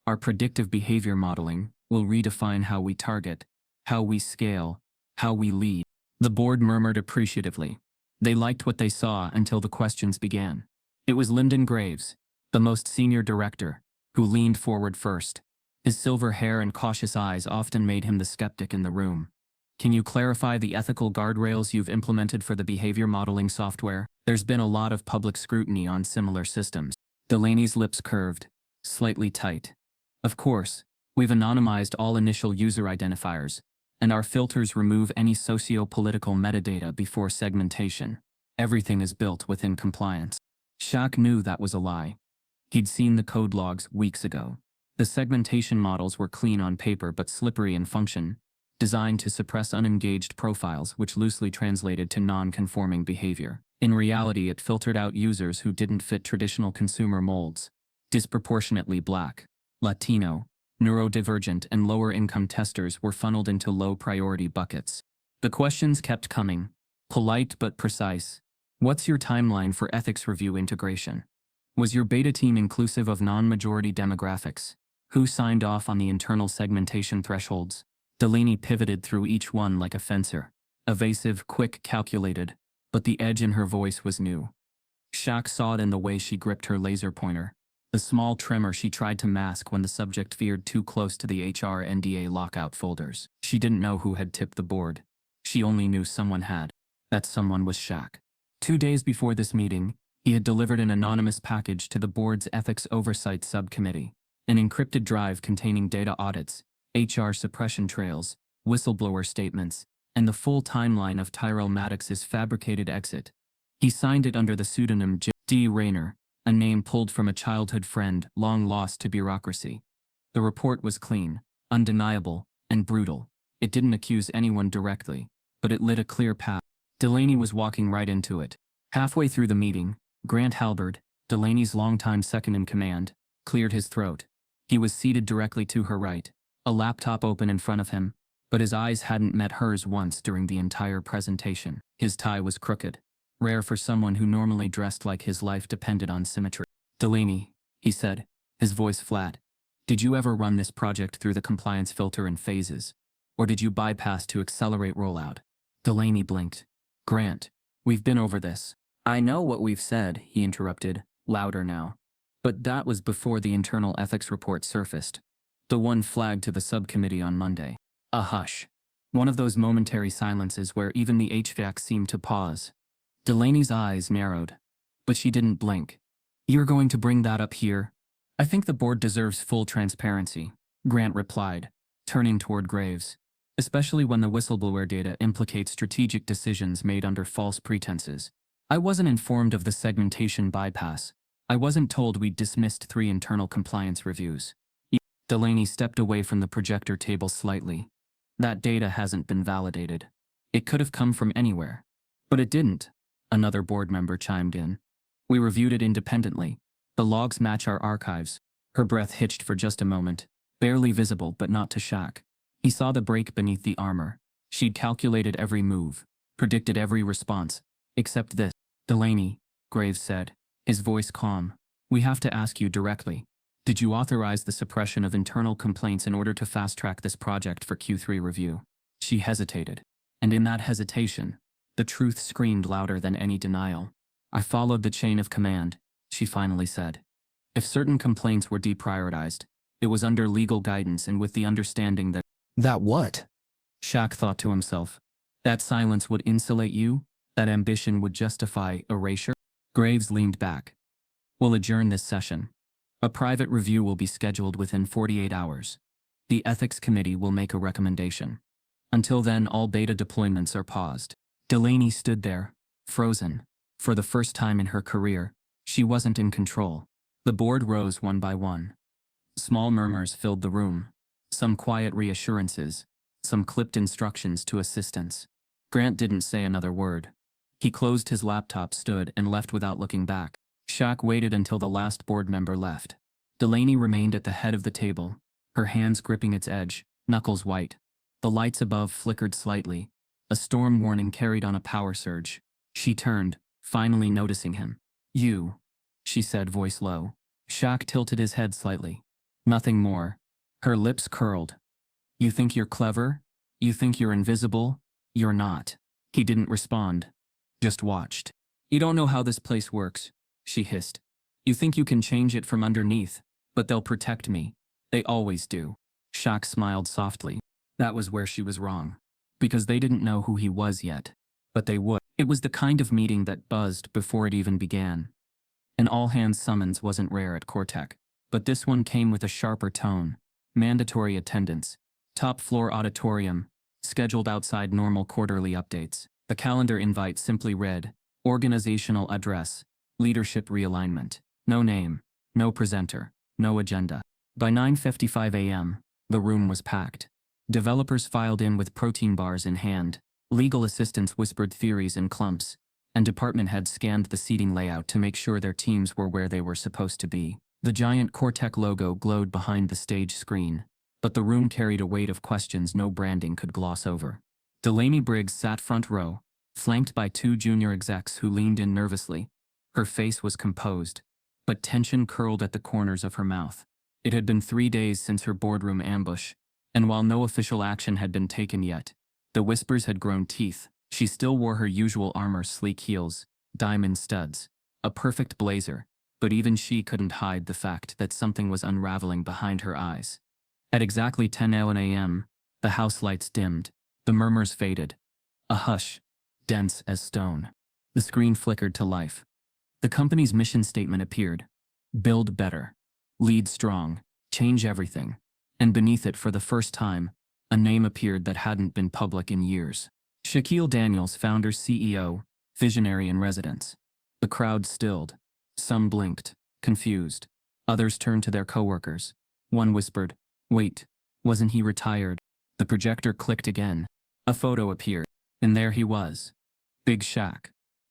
Our predictive behavior modeling will redefine how we target, how we scale, how we lead. The board murmured appreciatively. They liked what they saw until the questions began. It was Lyndon Graves, the most senior director, who leaned forward first. His silver hair and cautious eyes often made him the skeptic in the room. Can you clarify the ethical guardrails you've implemented for the behavior modeling software? There's been a lot of public scrutiny on similar systems. Delaney's lips curved, slightly tight. Of course, we've anonymized all initial user identifiers, and our filters remove any socio-political metadata before segmentation. Everything is built within compliance. Shaq knew that was a lie. He'd seen the code logs weeks ago. The segmentation models were clean on paper but slippery in function, designed to suppress unengaged profiles, which loosely translated to non-conforming behavior. In reality, it filtered out users who didn't fit traditional consumer molds. Disproportionately Black, Latino, neurodivergent, and lower-income testers were funneled into low-priority buckets. The questions kept coming, polite but precise. What's your timeline for ethics review integration? Was your beta team inclusive of non-majority demographics? Who signed off on the internal segmentation thresholds? Delaney pivoted through each one like a fencer. Evasive, quick, calculated, but the edge in her voice was new. Shaq saw it in the way she gripped her laser pointer, the small tremor she tried to mask when the subject veered too close to the HR NDA lockout folders. She didn't know who had tipped the board. She only knew someone had. That someone was Shaq. 2 days before this meeting, he had delivered an anonymous package to the board's ethics oversight subcommittee. An encrypted drive containing data audits, HR suppression trails, whistleblower statements, and the full timeline of Tyrell Maddox's fabricated exit. He signed it under the pseudonym J.D. Rayner, a name pulled from a childhood friend long lost to bureaucracy. The report was clean, undeniable, and brutal. It didn't accuse anyone directly, but it lit a clear path. Delaney was walking right into it. Halfway through the meeting, Grant Halberd, Delaney's longtime second-in-command, cleared his throat. He was seated directly to her right, a laptop open in front of him, but his eyes hadn't met hers once during the entire presentation. His tie was crooked, rare for someone who normally dressed like his life depended on symmetry. "Delaney," he said, his voice flat, "did you ever run this project through the compliance filter in phases? Or did you bypass to accelerate rollout?" Delaney blinked. "Grant, we've been over this." "I know what we've said," he interrupted, louder now. "But that was before the internal ethics report surfaced. The one flagged to the subcommittee on Monday." A hush. One of those momentary silences where even the HVAC seemed to pause. Delaney's eyes narrowed, but she didn't blink. "You're going to bring that up here?" "I think the board deserves full transparency," Grant replied, turning toward Graves. "Especially when the whistleblower data implicates strategic decisions made under false pretenses. I wasn't informed of the segmentation bypass. I wasn't told we'd dismissed 3 internal compliance reviews." Delaney stepped away from the projector table slightly. "That data hasn't been validated. It could have come from anywhere." "But it didn't," another board member chimed in. "We reviewed it independently. The logs match our archives." Her breath hitched for just a moment, barely visible but not to Shaq. He saw the break beneath the armor. She'd calculated every move, predicted every response, except this. "Delaney," Graves said, his voice calm, "we have to ask you directly. Did you authorize the suppression of internal complaints in order to fast-track this project for Q3 review?" She hesitated. And in that hesitation, the truth screamed louder than any denial. "I followed the chain of command," she finally said. "If certain complaints were deprioritized, it was under legal guidance and with the understanding that—" "That what?" Shaq thought to himself. "That silence would insulate you? That ambition would justify erasure?" Graves leaned back. "We'll adjourn this session. A private review will be scheduled within 48 hours. The ethics committee will make a recommendation. Until then, all beta deployments are paused." Delaney stood there, frozen. For the first time in her career, she wasn't in control. The board rose one by one. Small murmurs filled the room. Some quiet reassurances, some clipped instructions to assistants. Grant didn't say another word. He closed his laptop, stood, and left without looking back. Shaq waited until the last board member left. Delaney remained at the head of the table, her hands gripping its edge, knuckles white. The lights above flickered slightly. A storm warning carried on a power surge. She turned, finally noticing him. "You," she said, voice low. Shaq tilted his head slightly. "Nothing more." Her lips curled. "You think you're clever? You think you're invisible? You're not." He didn't respond, just watched. "You don't know how this place works," she hissed. "You think you can change it from underneath, but they'll protect me. They always do." Shaq smiled softly. That was where she was wrong. Because they didn't know who he was yet. But they would. It was the kind of meeting that buzzed before it even began. An all-hands summons wasn't rare at Cortec, but this one came with a sharper tone. Mandatory attendance. Top-floor auditorium. Scheduled outside normal quarterly updates. The calendar invite simply read, "Organizational address. Leadership realignment. No name. No presenter. No agenda." By 9:55 a.m., the room was packed. Developers filed in with protein bars in hand, legal assistants whispered theories in clumps, and department heads scanned the seating layout to make sure their teams were where they were supposed to be. The giant Cortec logo glowed behind the stage screen, but the room carried a weight of questions no branding could gloss over. Delaney Briggs sat front row, flanked by 2 junior execs who leaned in nervously. Her face was composed, but tension curled at the corners of her mouth. It had been 3 days since her boardroom ambush, and while no official action had been taken yet, the whispers had grown teeth. She still wore her usual armor, sleek heels, diamond studs, a perfect blazer, but even she couldn't hide the fact that something was unraveling behind her eyes. At exactly 10:01 a.m., the house lights dimmed, the murmurs faded. A hush, dense as stone. The screen flickered to life. The company's mission statement appeared. Build better. Lead strong. change everything. And beneath it, for the first time, a name appeared that hadn't been public in years. Shaquille Daniels, founder, CEO, visionary in residence. The crowd stilled. Some blinked, confused. Others turned to their coworkers. One whispered, "Wait, wasn't he retired?" The projector clicked again. A photo appeared, and there he was. Big Shaq.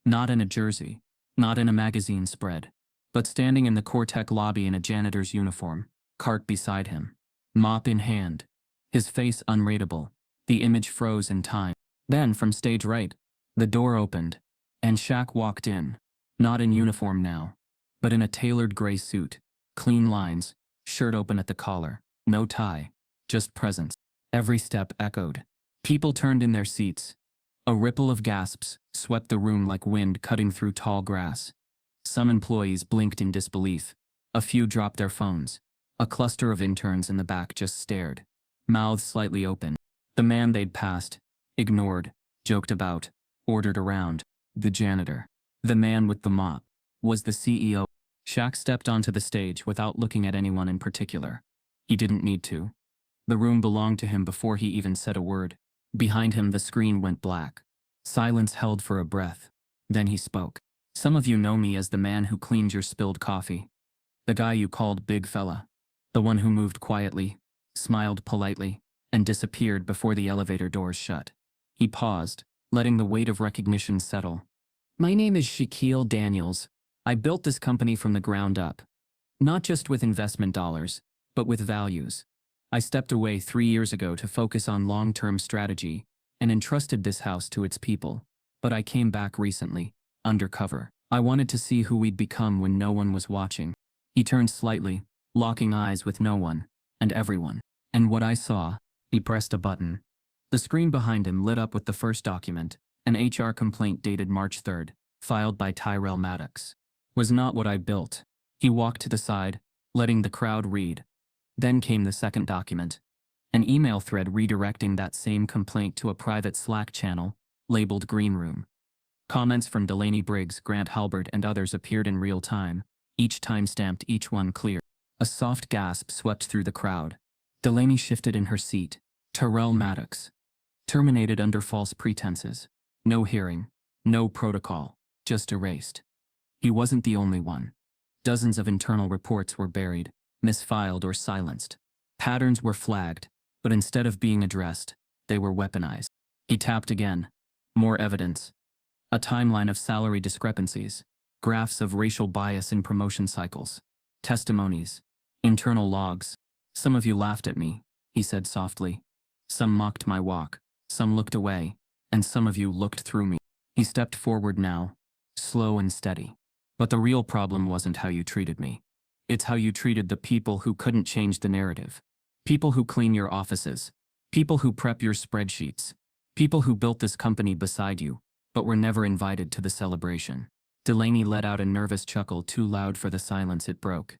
Not in a jersey, not in a magazine spread, but standing in the Cortec lobby in a janitor's uniform, cart beside him, mop in hand. His face unreadable. The image froze in time. Then, from stage right, the door opened, and Shaq walked in. Not in uniform now, but in a tailored gray suit, clean lines, shirt open at the collar, no tie, just presence. Every step echoed. People turned in their seats. A ripple of gasps swept the room like wind cutting through tall grass. Some employees blinked in disbelief. A few dropped their phones. A cluster of interns in the back just stared, mouths slightly open. The man they'd passed, ignored, joked about, ordered around, the janitor, the man with the mop, was the CEO. Shaq stepped onto the stage without looking at anyone in particular. He didn't need to. The room belonged to him before he even said a word. Behind him, the screen went black. Silence held for a breath. Then he spoke. "Some of you know me as the man who cleaned your spilled coffee. The guy you called big fella. The one who moved quietly, smiled politely, and disappeared before the elevator doors shut." He paused, letting the weight of recognition settle. "My name is Shaquille Daniels. I built this company from the ground up. Not just with investment dollars, but with values. I stepped away 3 years ago to focus on long-term strategy and entrusted this house to its people. But I came back recently, undercover. I wanted to see who we'd become when no one was watching." He turned slightly, locking eyes with no one, and everyone. And what I saw, he pressed a button. The screen behind him lit up with the first document, an HR complaint dated March 3rd, filed by Tyrell Maddox. "Was not what I built." He walked to the side, letting the crowd read. Then came the second document, an email thread redirecting that same complaint to a private Slack channel, labeled Green Room. Comments from Delaney Briggs, Grant Halbert, and others appeared in real time, each time-stamped, each one clear. A soft gasp swept through the crowd. Delaney shifted in her seat. Tyrell Maddox. Terminated under false pretenses. No hearing. No protocol. Just erased. He wasn't the only one. Dozens of internal reports were buried, misfiled, or silenced. Patterns were flagged, but instead of being addressed, they were weaponized. He tapped again. More evidence. A timeline of salary discrepancies. Graphs of racial bias in promotion cycles. Testimonies. Internal logs. "Some of you laughed at me," he said softly. "Some mocked my walk. Some looked away. And some of you looked through me." He stepped forward now, slow and steady. "But the real problem wasn't how you treated me. It's how you treated the people who couldn't change the narrative. People who clean your offices. People who prep your spreadsheets. People who built this company beside you, but were never invited to the celebration." Delaney let out a nervous chuckle too loud for the silence it broke.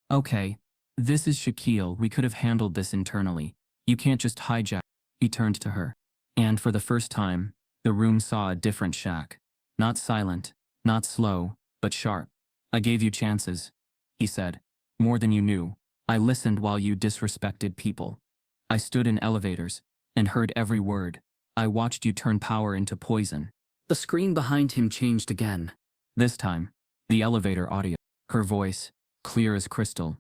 "Okay, this is Shaquille. We could have handled this internally. You can't just hijack." He turned to her. And for the first time, the room saw a different Shaq. Not silent, not slow, but sharp. "I gave you chances," he said. "More than you knew. I listened while you disrespected people. I stood in elevators and heard every word. I watched you turn power into poison." The screen behind him changed again. This time, the elevator audio. Her voice, clear as crystal.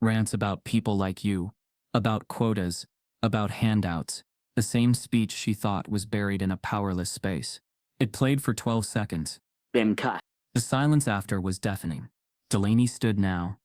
"Rants about people like you. About quotas. About handouts." The same speech she thought was buried in a powerless space. It played for 12 seconds. Then cut. The silence after was deafening. Delaney stood now.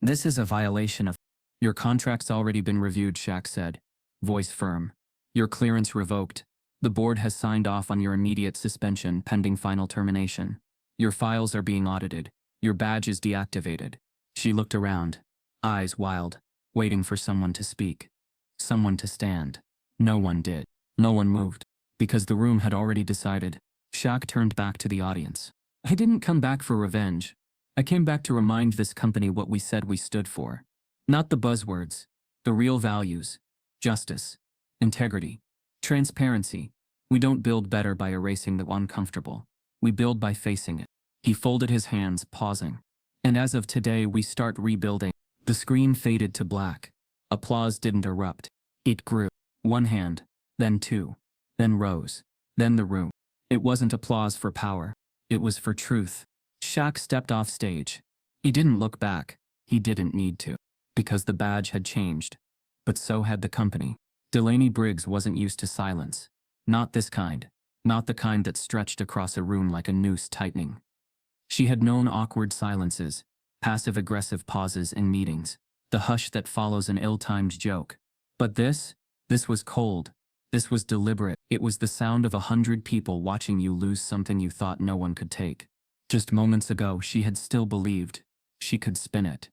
"This is a violation of..." "Your contract's already been reviewed," Shaq said, voice firm. "Your clearance revoked. The board has signed off on your immediate suspension pending final termination. Your files are being audited. Your badge is deactivated." She looked around, eyes wild, waiting for someone to speak. Someone to stand. No one did. No one moved. Because the room had already decided. Shaq turned back to the audience. "I didn't come back for revenge. I came back to remind this company what we said we stood for. Not the buzzwords. The real values. Justice. Integrity. Transparency. We don't build better by erasing the uncomfortable. We build by facing it." He folded his hands, pausing. "And as of today, we start rebuilding." The screen faded to black. Applause didn't erupt. It grew. One hand, then two, then rows, then the room. It wasn't applause for power. It was for truth. Shaq stepped off stage. He didn't look back. He didn't need to. Because the badge had changed. But so had the company. Delaney Briggs wasn't used to silence. Not this kind. Not the kind that stretched across a room like a noose tightening. She had known awkward silences, passive-aggressive pauses in meetings, the hush that follows an ill-timed joke. But this was cold. This was deliberate. It was the sound of 100 people watching you lose something you thought no one could take. Just moments ago, she had still believed she could spin it.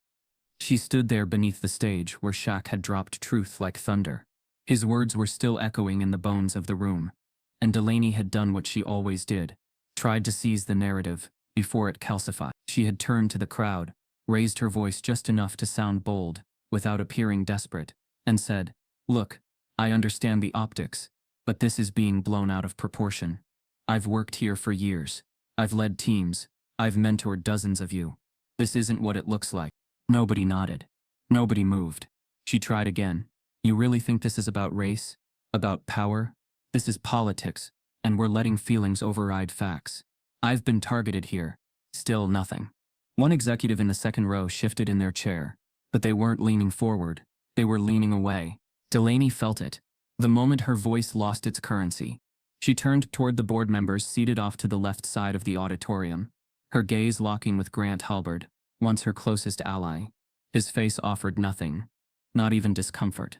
She stood there beneath the stage where Shaq had dropped truth like thunder. His words were still echoing in the bones of the room. And Delaney had done what she always did, tried to seize the narrative before it calcified. She had turned to the crowd, raised her voice just enough to sound bold, without appearing desperate, and said, "Look, I understand the optics, but this is being blown out of proportion. I've worked here for years. I've led teams. I've mentored dozens of you. This isn't what it looks like." Nobody nodded. Nobody moved. She tried again. "You really think this is about race? About power? This is politics, and we're letting feelings override facts. I've been targeted here." Still nothing. One executive in the second row shifted in their chair, but they weren't leaning forward. They were leaning away. Delaney felt it. The moment her voice lost its currency, she turned toward the board members seated off to the left side of the auditorium, her gaze locking with Grant Halberd, once her closest ally. His face offered nothing, not even discomfort.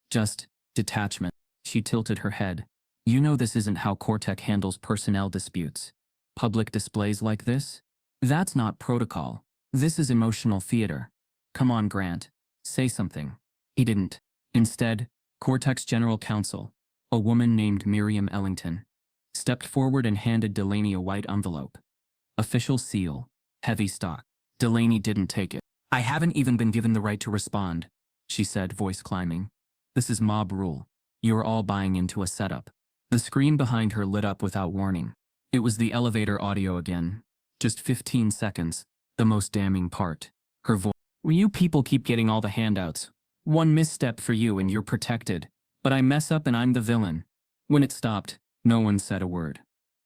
Just detachment. She tilted her head. "You know this isn't how Cortec handles personnel disputes. Public displays like this? That's not protocol. This is emotional theater. Come on, Grant. Say something." He didn't. Instead, Cortec's general counsel, a woman named Miriam Ellington, stepped forward and handed Delaney a white envelope. Official seal. Heavy stock. Delaney didn't take it. "I haven't even been given the right to respond," she said, voice climbing. "This is mob rule. You're all buying into a setup." The screen behind her lit up without warning. It was the elevator audio again. Just 15 seconds. The most damning part. Her voice. "Well, you people keep getting all the handouts. One misstep for you and you're protected. But I mess up and I'm the villain." When it stopped, no one said a word.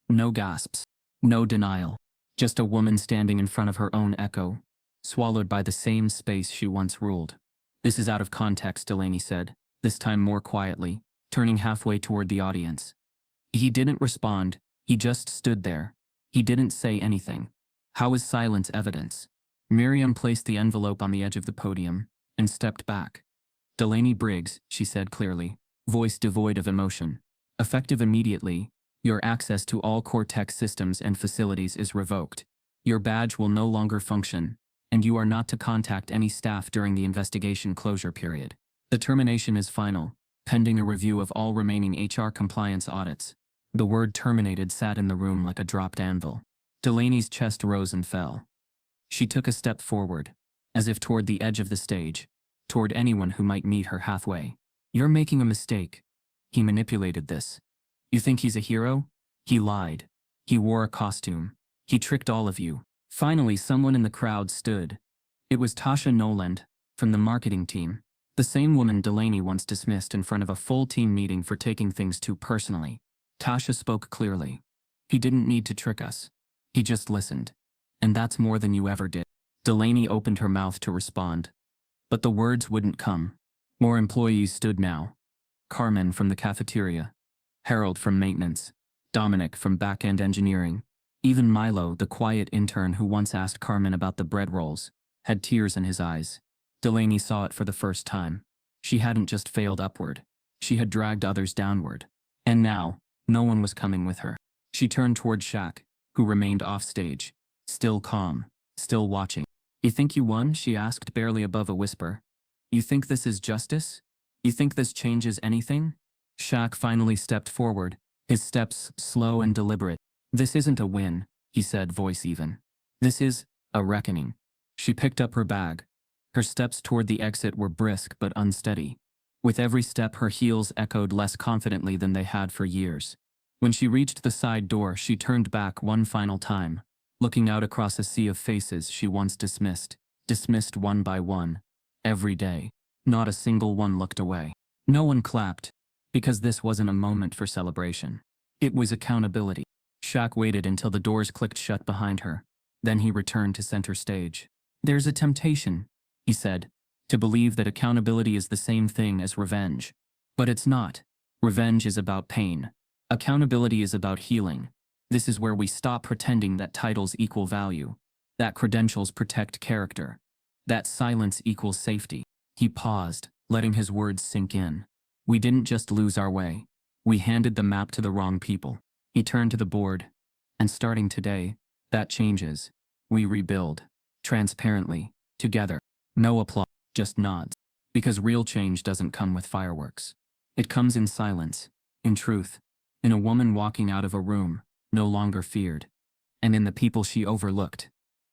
No gasps. No denial. Just a woman standing in front of her own echo, swallowed by the same space she once ruled. "This is out of context," Delaney said, this time more quietly, turning halfway toward the audience. He didn't respond. He just stood there. He didn't say anything. How is silence evidence? Miriam placed the envelope on the edge of the podium and stepped back. "Delaney Briggs," she said clearly, voice devoid of emotion. "Effective immediately, your access to all Cortex systems and facilities is revoked. Your badge will no longer function, and you are not to contact any staff during the investigation closure period. The termination is final, pending a review of all remaining HR compliance audits." The word terminated sat in the room like a dropped anvil. Delaney's chest rose and fell. She took a step forward, as if toward the edge of the stage, toward anyone who might meet her halfway. "You're making a mistake. He manipulated this. You think he's a hero? He lied. He wore a costume. He tricked all of you." Finally, someone in the crowd stood. It was Tasha Noland, from the marketing team, the same woman Delaney once dismissed in front of a full team meeting for taking things too personally. Tasha spoke clearly. "He didn't need to trick us. He just listened. And that's more than you ever did." Delaney opened her mouth to respond, but the words wouldn't come. More employees stood now. Carmen from the cafeteria, Harold from maintenance, Dominic from back-end engineering. Even Milo, the quiet intern who once asked Carmen about the bread rolls, had tears in his eyes. Delaney saw it for the first time. She hadn't just failed upward. She had dragged others downward. And now, no one was coming with her. She turned toward Shaq, who remained off stage, still calm, still watching. "You think you won?" she asked, barely above a whisper. "You think this is justice? You think this changes anything?" Shaq finally stepped forward, his steps slow and deliberate. "This isn't a win," he said, voice even. "This is a reckoning." She picked up her bag. Her steps toward the exit were brisk but unsteady. With every step, her heels echoed less confidently than they had for years. When she reached the side door, she turned back one final time, looking out across a sea of faces she once dismissed one by one. every day. Not a single one looked away. No one clapped, because this wasn't a moment for celebration. It was accountability. Shaq waited until the doors clicked shut behind her. Then he returned to center stage. "There's a temptation," he said, "to believe that accountability is the same thing as revenge. But it's not. Revenge is about pain. Accountability is about healing. This is where we stop pretending that titles equal value, that credentials protect character, that silence equals safety." He paused, letting his words sink in. "We didn't just lose our way. We handed the map to the wrong people." He turned to the board. "And starting today, that changes. We rebuild. Transparently. Together. No applause. Just nods. Because real change doesn't come with fireworks. It comes in silence. In truth. In a woman walking out of a room, no longer feared. And in the people she overlooked.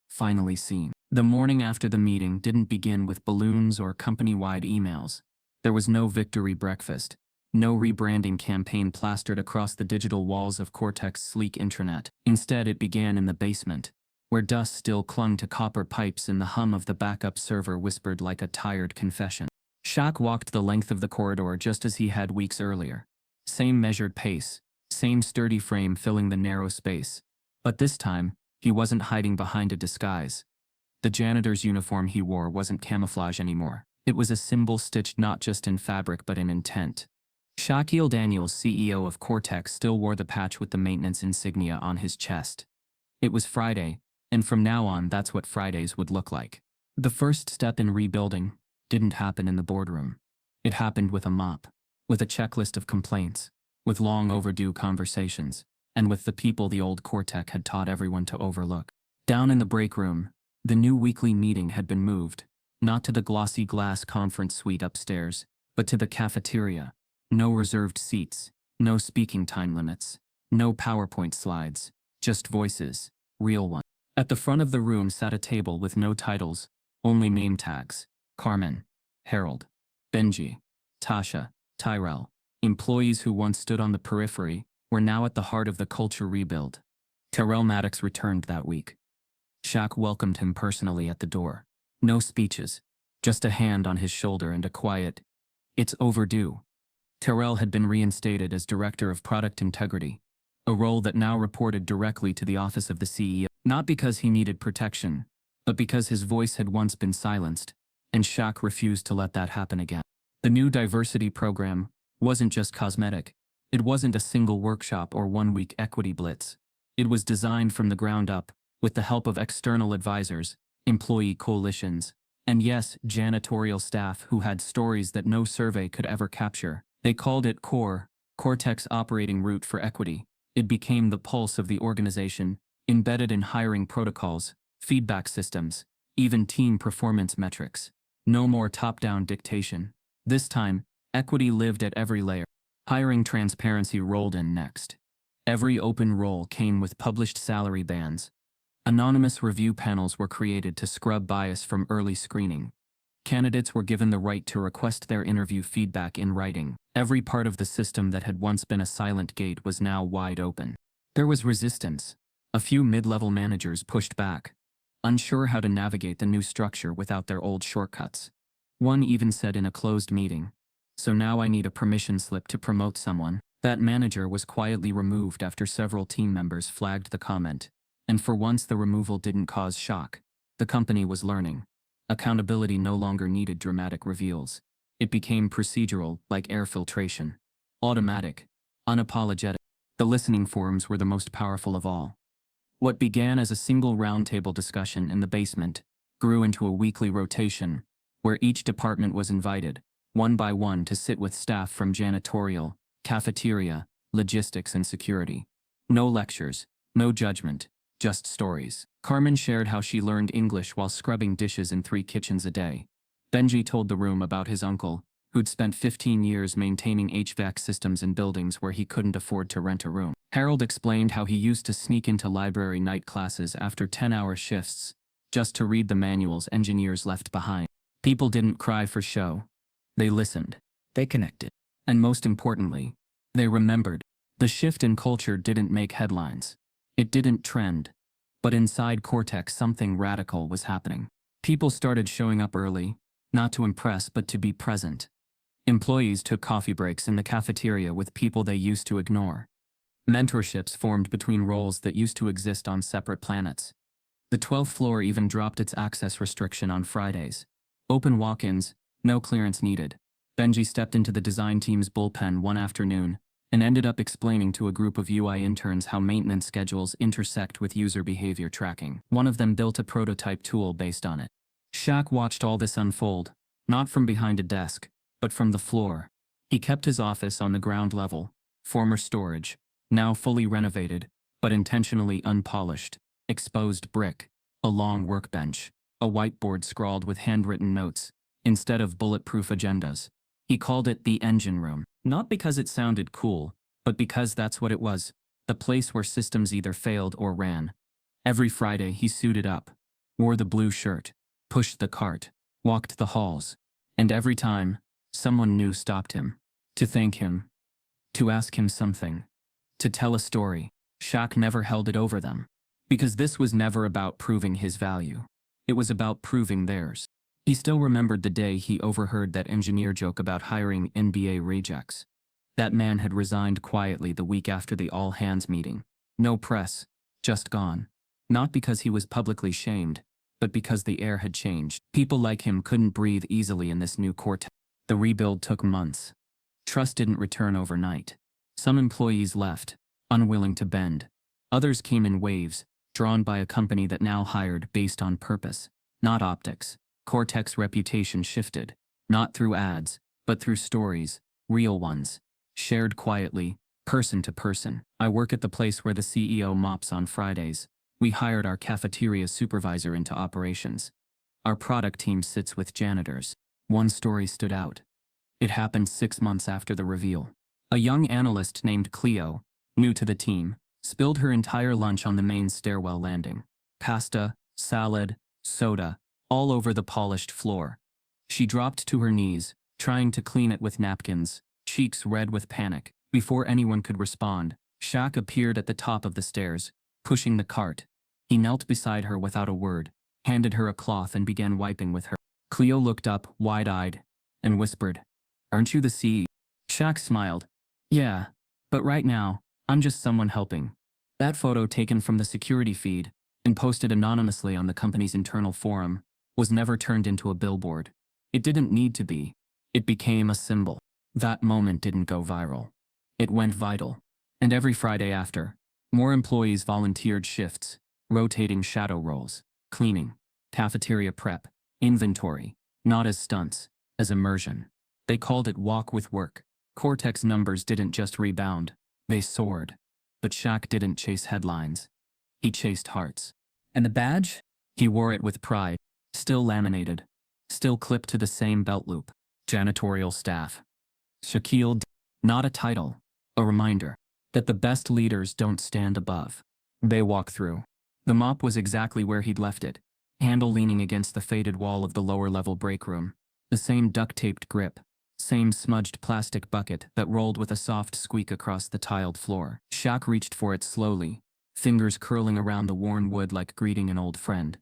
Finally seen." The morning after the meeting didn't begin with balloons or company-wide emails. There was no victory breakfast. No rebranding campaign plastered across the digital walls of Cortex's sleek intranet. Instead, it began in the basement, where dust still clung to copper pipes and the hum of the backup server whispered like a tired confession. Shaq walked the length of the corridor just as he had weeks earlier. Same measured pace, same sturdy frame filling the narrow space. But this time, he wasn't hiding behind a disguise. The janitor's uniform he wore wasn't camouflage anymore. It was a symbol stitched not just in fabric but in intent. Shaquille Daniels, CEO of Cortex, still wore the patch with the maintenance insignia on his chest. It was Friday, and from now on that's what Fridays would look like. The first step in rebuilding didn't happen in the boardroom. It happened with a mop, with a checklist of complaints, with long overdue conversations, and with the people the old Cortex had taught everyone to overlook. Down in the break room, the new weekly meeting had been moved, not to the glossy glass conference suite upstairs, but to the cafeteria. No reserved seats, no speaking time limits, no PowerPoint slides, just voices, real ones. At the front of the room sat a table with no titles, only name tags: Carmen, Harold, Benji, Tasha, Tyrell. Employees who once stood on the periphery were now at the heart of the culture rebuild. Terrell Maddox returned that week. Shaq welcomed him personally at the door. No speeches, just a hand on his shoulder and a quiet, "It's overdue." Terrell had been reinstated as Director of Product Integrity, a role that now reported directly to the office of the CEO. Not because he needed protection, but because his voice had once been silenced, and Shaq refused to let that happen again. The new diversity program wasn't just cosmetic. It wasn't a single workshop or one-week equity blitz. It was designed from the ground up, with the help of external advisors, employee coalitions, and yes, janitorial staff who had stories that no survey could ever capture. They called it CORE, Cortex Operating Route for Equity. It became the pulse of the organization, embedded in hiring protocols, feedback systems, even team performance metrics. No more top-down dictation. This time, equity lived at every layer. Hiring transparency rolled in next. Every open role came with published salary bands. Anonymous review panels were created to scrub bias from early screening. Candidates were given the right to request their interview feedback in writing. Every part of the system that had once been a silent gate was now wide open. There was resistance. A few mid-level managers pushed back, unsure how to navigate the new structure without their old shortcuts. One even said in a closed meeting, "So now I need a permission slip to promote someone." That manager was quietly removed after several team members flagged the comment. And for once the removal didn't cause shock. The company was learning. Accountability no longer needed dramatic reveals. It became procedural, like air filtration. Automatic. Unapologetic. The listening forums were the most powerful of all. What began as a single roundtable discussion in the basement grew into a weekly rotation, where each department was invited, one by one, to sit with staff from janitorial, cafeteria, logistics, and security. No lectures, no judgment. Just stories. Carmen shared how she learned English while scrubbing dishes in 3 kitchens a day. Benji told the room about his uncle, who'd spent 15 years maintaining HVAC systems in buildings where he couldn't afford to rent a room. Harold explained how he used to sneak into library night classes after 10-hour shifts, just to read the manuals engineers left behind. People didn't cry for show. They listened. They connected. And most importantly, they remembered. The shift in culture didn't make headlines. It didn't trend. But inside Cortex something radical was happening. People started showing up early, not to impress but to be present. Employees took coffee breaks in the cafeteria with people they used to ignore. Mentorships formed between roles that used to exist on separate planets. The 12th floor even dropped its access restriction on Fridays. Open walk-ins, no clearance needed. Benji stepped into the design team's bullpen one afternoon and ended up explaining to a group of UI interns how maintenance schedules intersect with user behavior tracking. One of them built a prototype tool based on it. Shaq watched all this unfold, not from behind a desk, but from the floor. He kept his office on the ground level, former storage, now fully renovated, but intentionally unpolished, exposed brick, a long workbench, a whiteboard scrawled with handwritten notes, instead of bulletproof agendas. He called it the engine room, not because it sounded cool, but because that's what it was, the place where systems either failed or ran. Every Friday he suited up, wore the blue shirt, pushed the cart, walked the halls, and every time, someone new stopped him. To thank him. To ask him something. To tell a story. Shaq never held it over them. Because this was never about proving his value. It was about proving theirs. He still remembered the day he overheard that engineer joke about hiring NBA rejects. That man had resigned quietly the week after the all-hands meeting. No press, just gone. Not because he was publicly shamed, but because the air had changed. People like him couldn't breathe easily in this new cortex. The rebuild took months. Trust didn't return overnight. Some employees left, unwilling to bend. Others came in waves, drawn by a company that now hired based on purpose, not optics. Cortex reputation shifted, not through ads, but through stories, real ones, shared quietly, person to person. I work at the place where the CEO mops on Fridays. We hired our cafeteria supervisor into operations. Our product team sits with janitors. One story stood out. It happened 6 months after the reveal. A young analyst named Cleo, new to the team, spilled her entire lunch on the main stairwell landing. Pasta, salad, soda, all over the polished floor. She dropped to her knees, trying to clean it with napkins, cheeks red with panic. Before anyone could respond, Shaq appeared at the top of the stairs, pushing the cart. He knelt beside her without a word, handed her a cloth and began wiping with her. Cleo looked up, wide-eyed, and whispered, "Aren't you the CEO?" Shaq smiled. "Yeah, but right now, I'm just someone helping." That photo, taken from the security feed and posted anonymously on the company's internal forum, was never turned into a billboard. It didn't need to be. It became a symbol. That moment didn't go viral. It went vital. And every Friday after, more employees volunteered shifts, rotating shadow roles, cleaning, cafeteria prep, inventory, not as stunts, as immersion. They called it walk with work. Cortex numbers didn't just rebound, they soared. But Shaq didn't chase headlines. He chased hearts. And the badge? He wore it with pride. Still laminated. Still clipped to the same belt loop. Janitorial staff. Shaquille D. Not a title. A reminder that the best leaders don't stand above. They walk through. The mop was exactly where he'd left it. Handle leaning against the faded wall of the lower-level break room. The same duct-taped grip. Same smudged plastic bucket that rolled with a soft squeak across the tiled floor. Shaq reached for it slowly, fingers curling around the worn wood like greeting an old friend.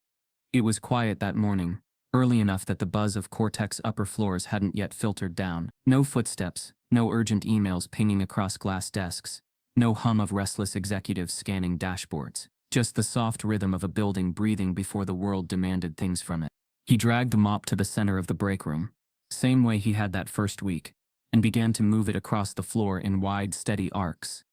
It was quiet that morning, early enough that the buzz of Cortex upper floors hadn't yet filtered down. No footsteps, no urgent emails pinging across glass desks, no hum of restless executives scanning dashboards. Just the soft rhythm of a building breathing before the world demanded things from it. He dragged the mop to the center of the break room, same way he had that first week, and began to move it across the floor in wide, steady arcs.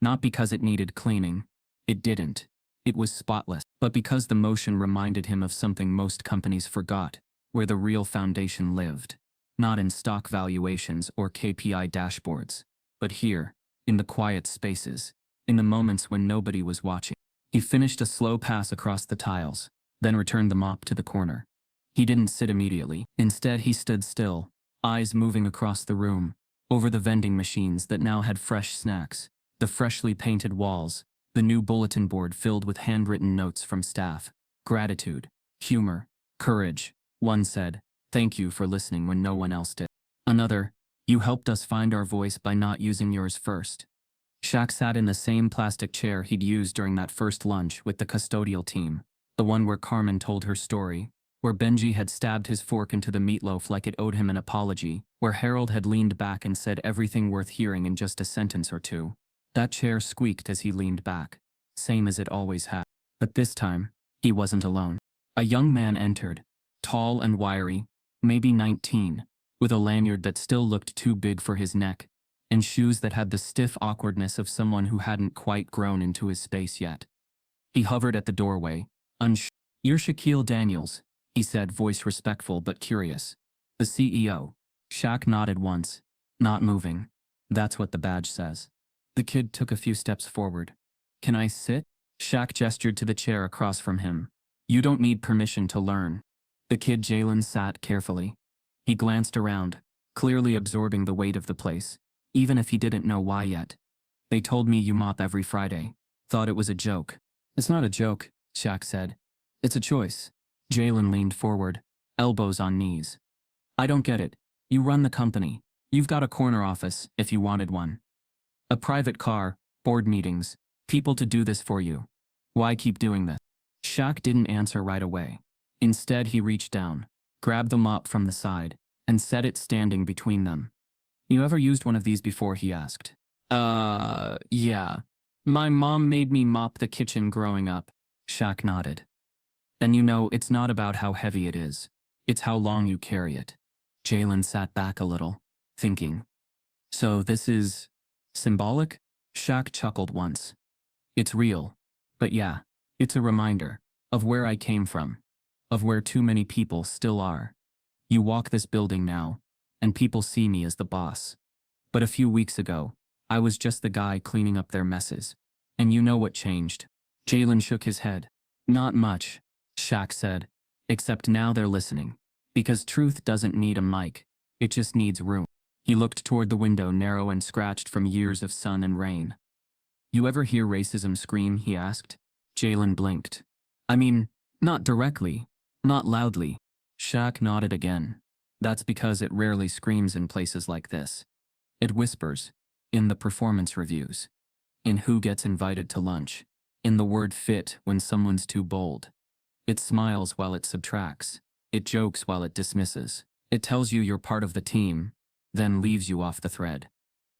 Not because it needed cleaning. It didn't. It was spotless. But because the motion reminded him of something most companies forgot, where the real foundation lived. Not in stock valuations or KPI dashboards, but here, in the quiet spaces, in the moments when nobody was watching. He finished a slow pass across the tiles, then returned the mop to the corner. He didn't sit immediately. Instead, he stood still, eyes moving across the room, over the vending machines that now had fresh snacks, the freshly painted walls, the new bulletin board filled with handwritten notes from staff. Gratitude, humor, courage. One said, "Thank you for listening when no one else did." Another, "You helped us find our voice by not using yours first." Shaq sat in the same plastic chair he'd used during that first lunch with the custodial team, the one where Carmen told her story, where Benji had stabbed his fork into the meatloaf like it owed him an apology, where Harold had leaned back and said everything worth hearing in just a sentence or two. That chair squeaked as he leaned back, same as it always had. But this time, he wasn't alone. A young man entered, tall and wiry, maybe 19, with a lanyard that still looked too big for his neck, and shoes that had the stiff awkwardness of someone who hadn't quite grown into his space yet. He hovered at the doorway, unsure. "You're Shaquille Daniels," he said, voice respectful but curious. "The CEO. Shaq nodded once, not moving. "That's what the badge says." The kid took a few steps forward. "Can I sit?" Shaq gestured to the chair across from him. "You don't need permission to learn." The kid Jalen sat carefully. He glanced around, clearly absorbing the weight of the place, even if he didn't know why yet. "They told me you mop every Friday. Thought it was a joke." "It's not a joke," Shaq said. "It's a choice." Jalen leaned forward, elbows on knees. "I don't get it. You run the company. You've got a corner office, if you wanted one. A private car, board meetings, people to do this for you. Why keep doing this?" Shaq didn't answer right away. Instead, he reached down, grabbed the mop from the side, and set it standing between them. "You ever used one of these before?" he asked. Yeah. My mom made me mop the kitchen growing up." Shaq nodded. "Then you know it's not about how heavy it is. It's how long you carry it." Jalen sat back a little, thinking. "So this is symbolic?" Shaq chuckled once. "It's real. But yeah, it's a reminder of where I came from, of where too many people still are. You walk this building now, and people see me as the boss. But a few weeks ago, I was just the guy cleaning up their messes. And you know what changed?" Jalen shook his head. "Not much," Shaq said, "except now they're listening. Because truth doesn't need a mic, it just needs room." He looked toward the window, narrow and scratched from years of sun and rain. "You ever hear racism scream?" he asked. Jalen blinked. "I mean, not directly, not loudly." Shaq nodded again. "That's because it rarely screams in places like this. It whispers, in the performance reviews, in who gets invited to lunch, in the word fit when someone's too bold. It smiles while it subtracts. It jokes while it dismisses. It tells you you're part of the team, then leaves you off the thread."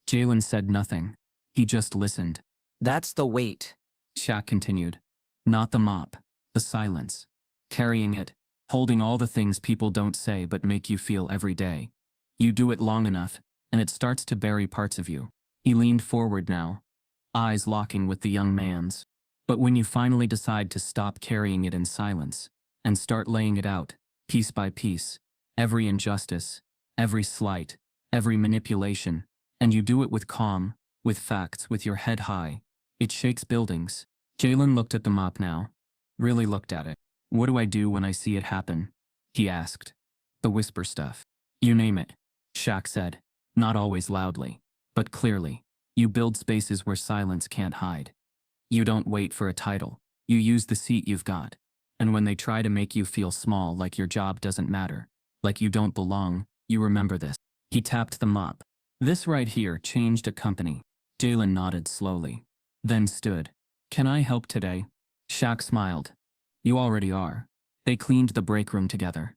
Jalen said nothing. He just listened. That's the weight. Shaq continued. "Not the mop, the silence. Carrying it, holding all the things people don't say but make you feel every day. You do it long enough, and it starts to bury parts of you." He leaned forward now, eyes locking with the young man's. "But when you finally decide to stop carrying it in silence, and start laying it out, piece by piece, every injustice, every slight, every manipulation, and you do it with calm, with facts, with your head high, it shakes buildings." Jalen looked at the mop now. Really looked at it. "What do I do when I see it happen?" he asked. "The whisper stuff. You name it," Shaq said, not always loudly, but clearly. "You build spaces where silence can't hide. You don't wait for a title. You use the seat you've got. And when they try to make you feel small, like your job doesn't matter, like you don't belong, you remember this." He tapped the mop. "This right here changed a company." Jalen nodded slowly, then stood. "Can I help today?" Shaq smiled. "You already are." They cleaned the break room together.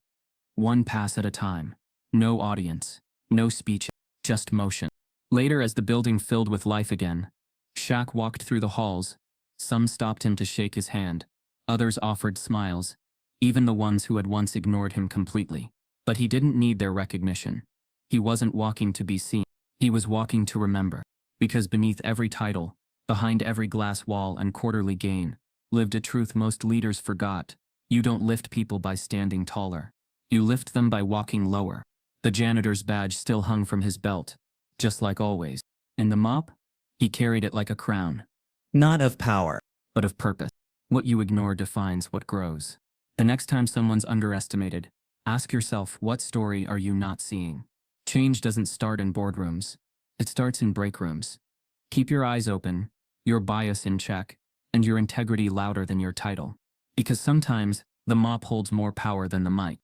One pass at a time. No audience. No speech. Just motion. Later, as the building filled with life again, Shaq walked through the halls. Some stopped him to shake his hand. Others offered smiles, even the ones who had once ignored him completely. But he didn't need their recognition. He wasn't walking to be seen. He was walking to remember. Because beneath every title, behind every glass wall and quarterly gain, lived a truth most leaders forgot. You don't lift people by standing taller. You lift them by walking lower. The janitor's badge still hung from his belt, just like always. And the mop? He carried it like a crown. Not of power. But of purpose. What you ignore defines what grows. The next time someone's underestimated, ask yourself, what story are you not seeing? Change doesn't start in boardrooms. It starts in break rooms. Keep your eyes open, your bias in check, and your integrity louder than your title. Because sometimes, the mop holds more power than the mic.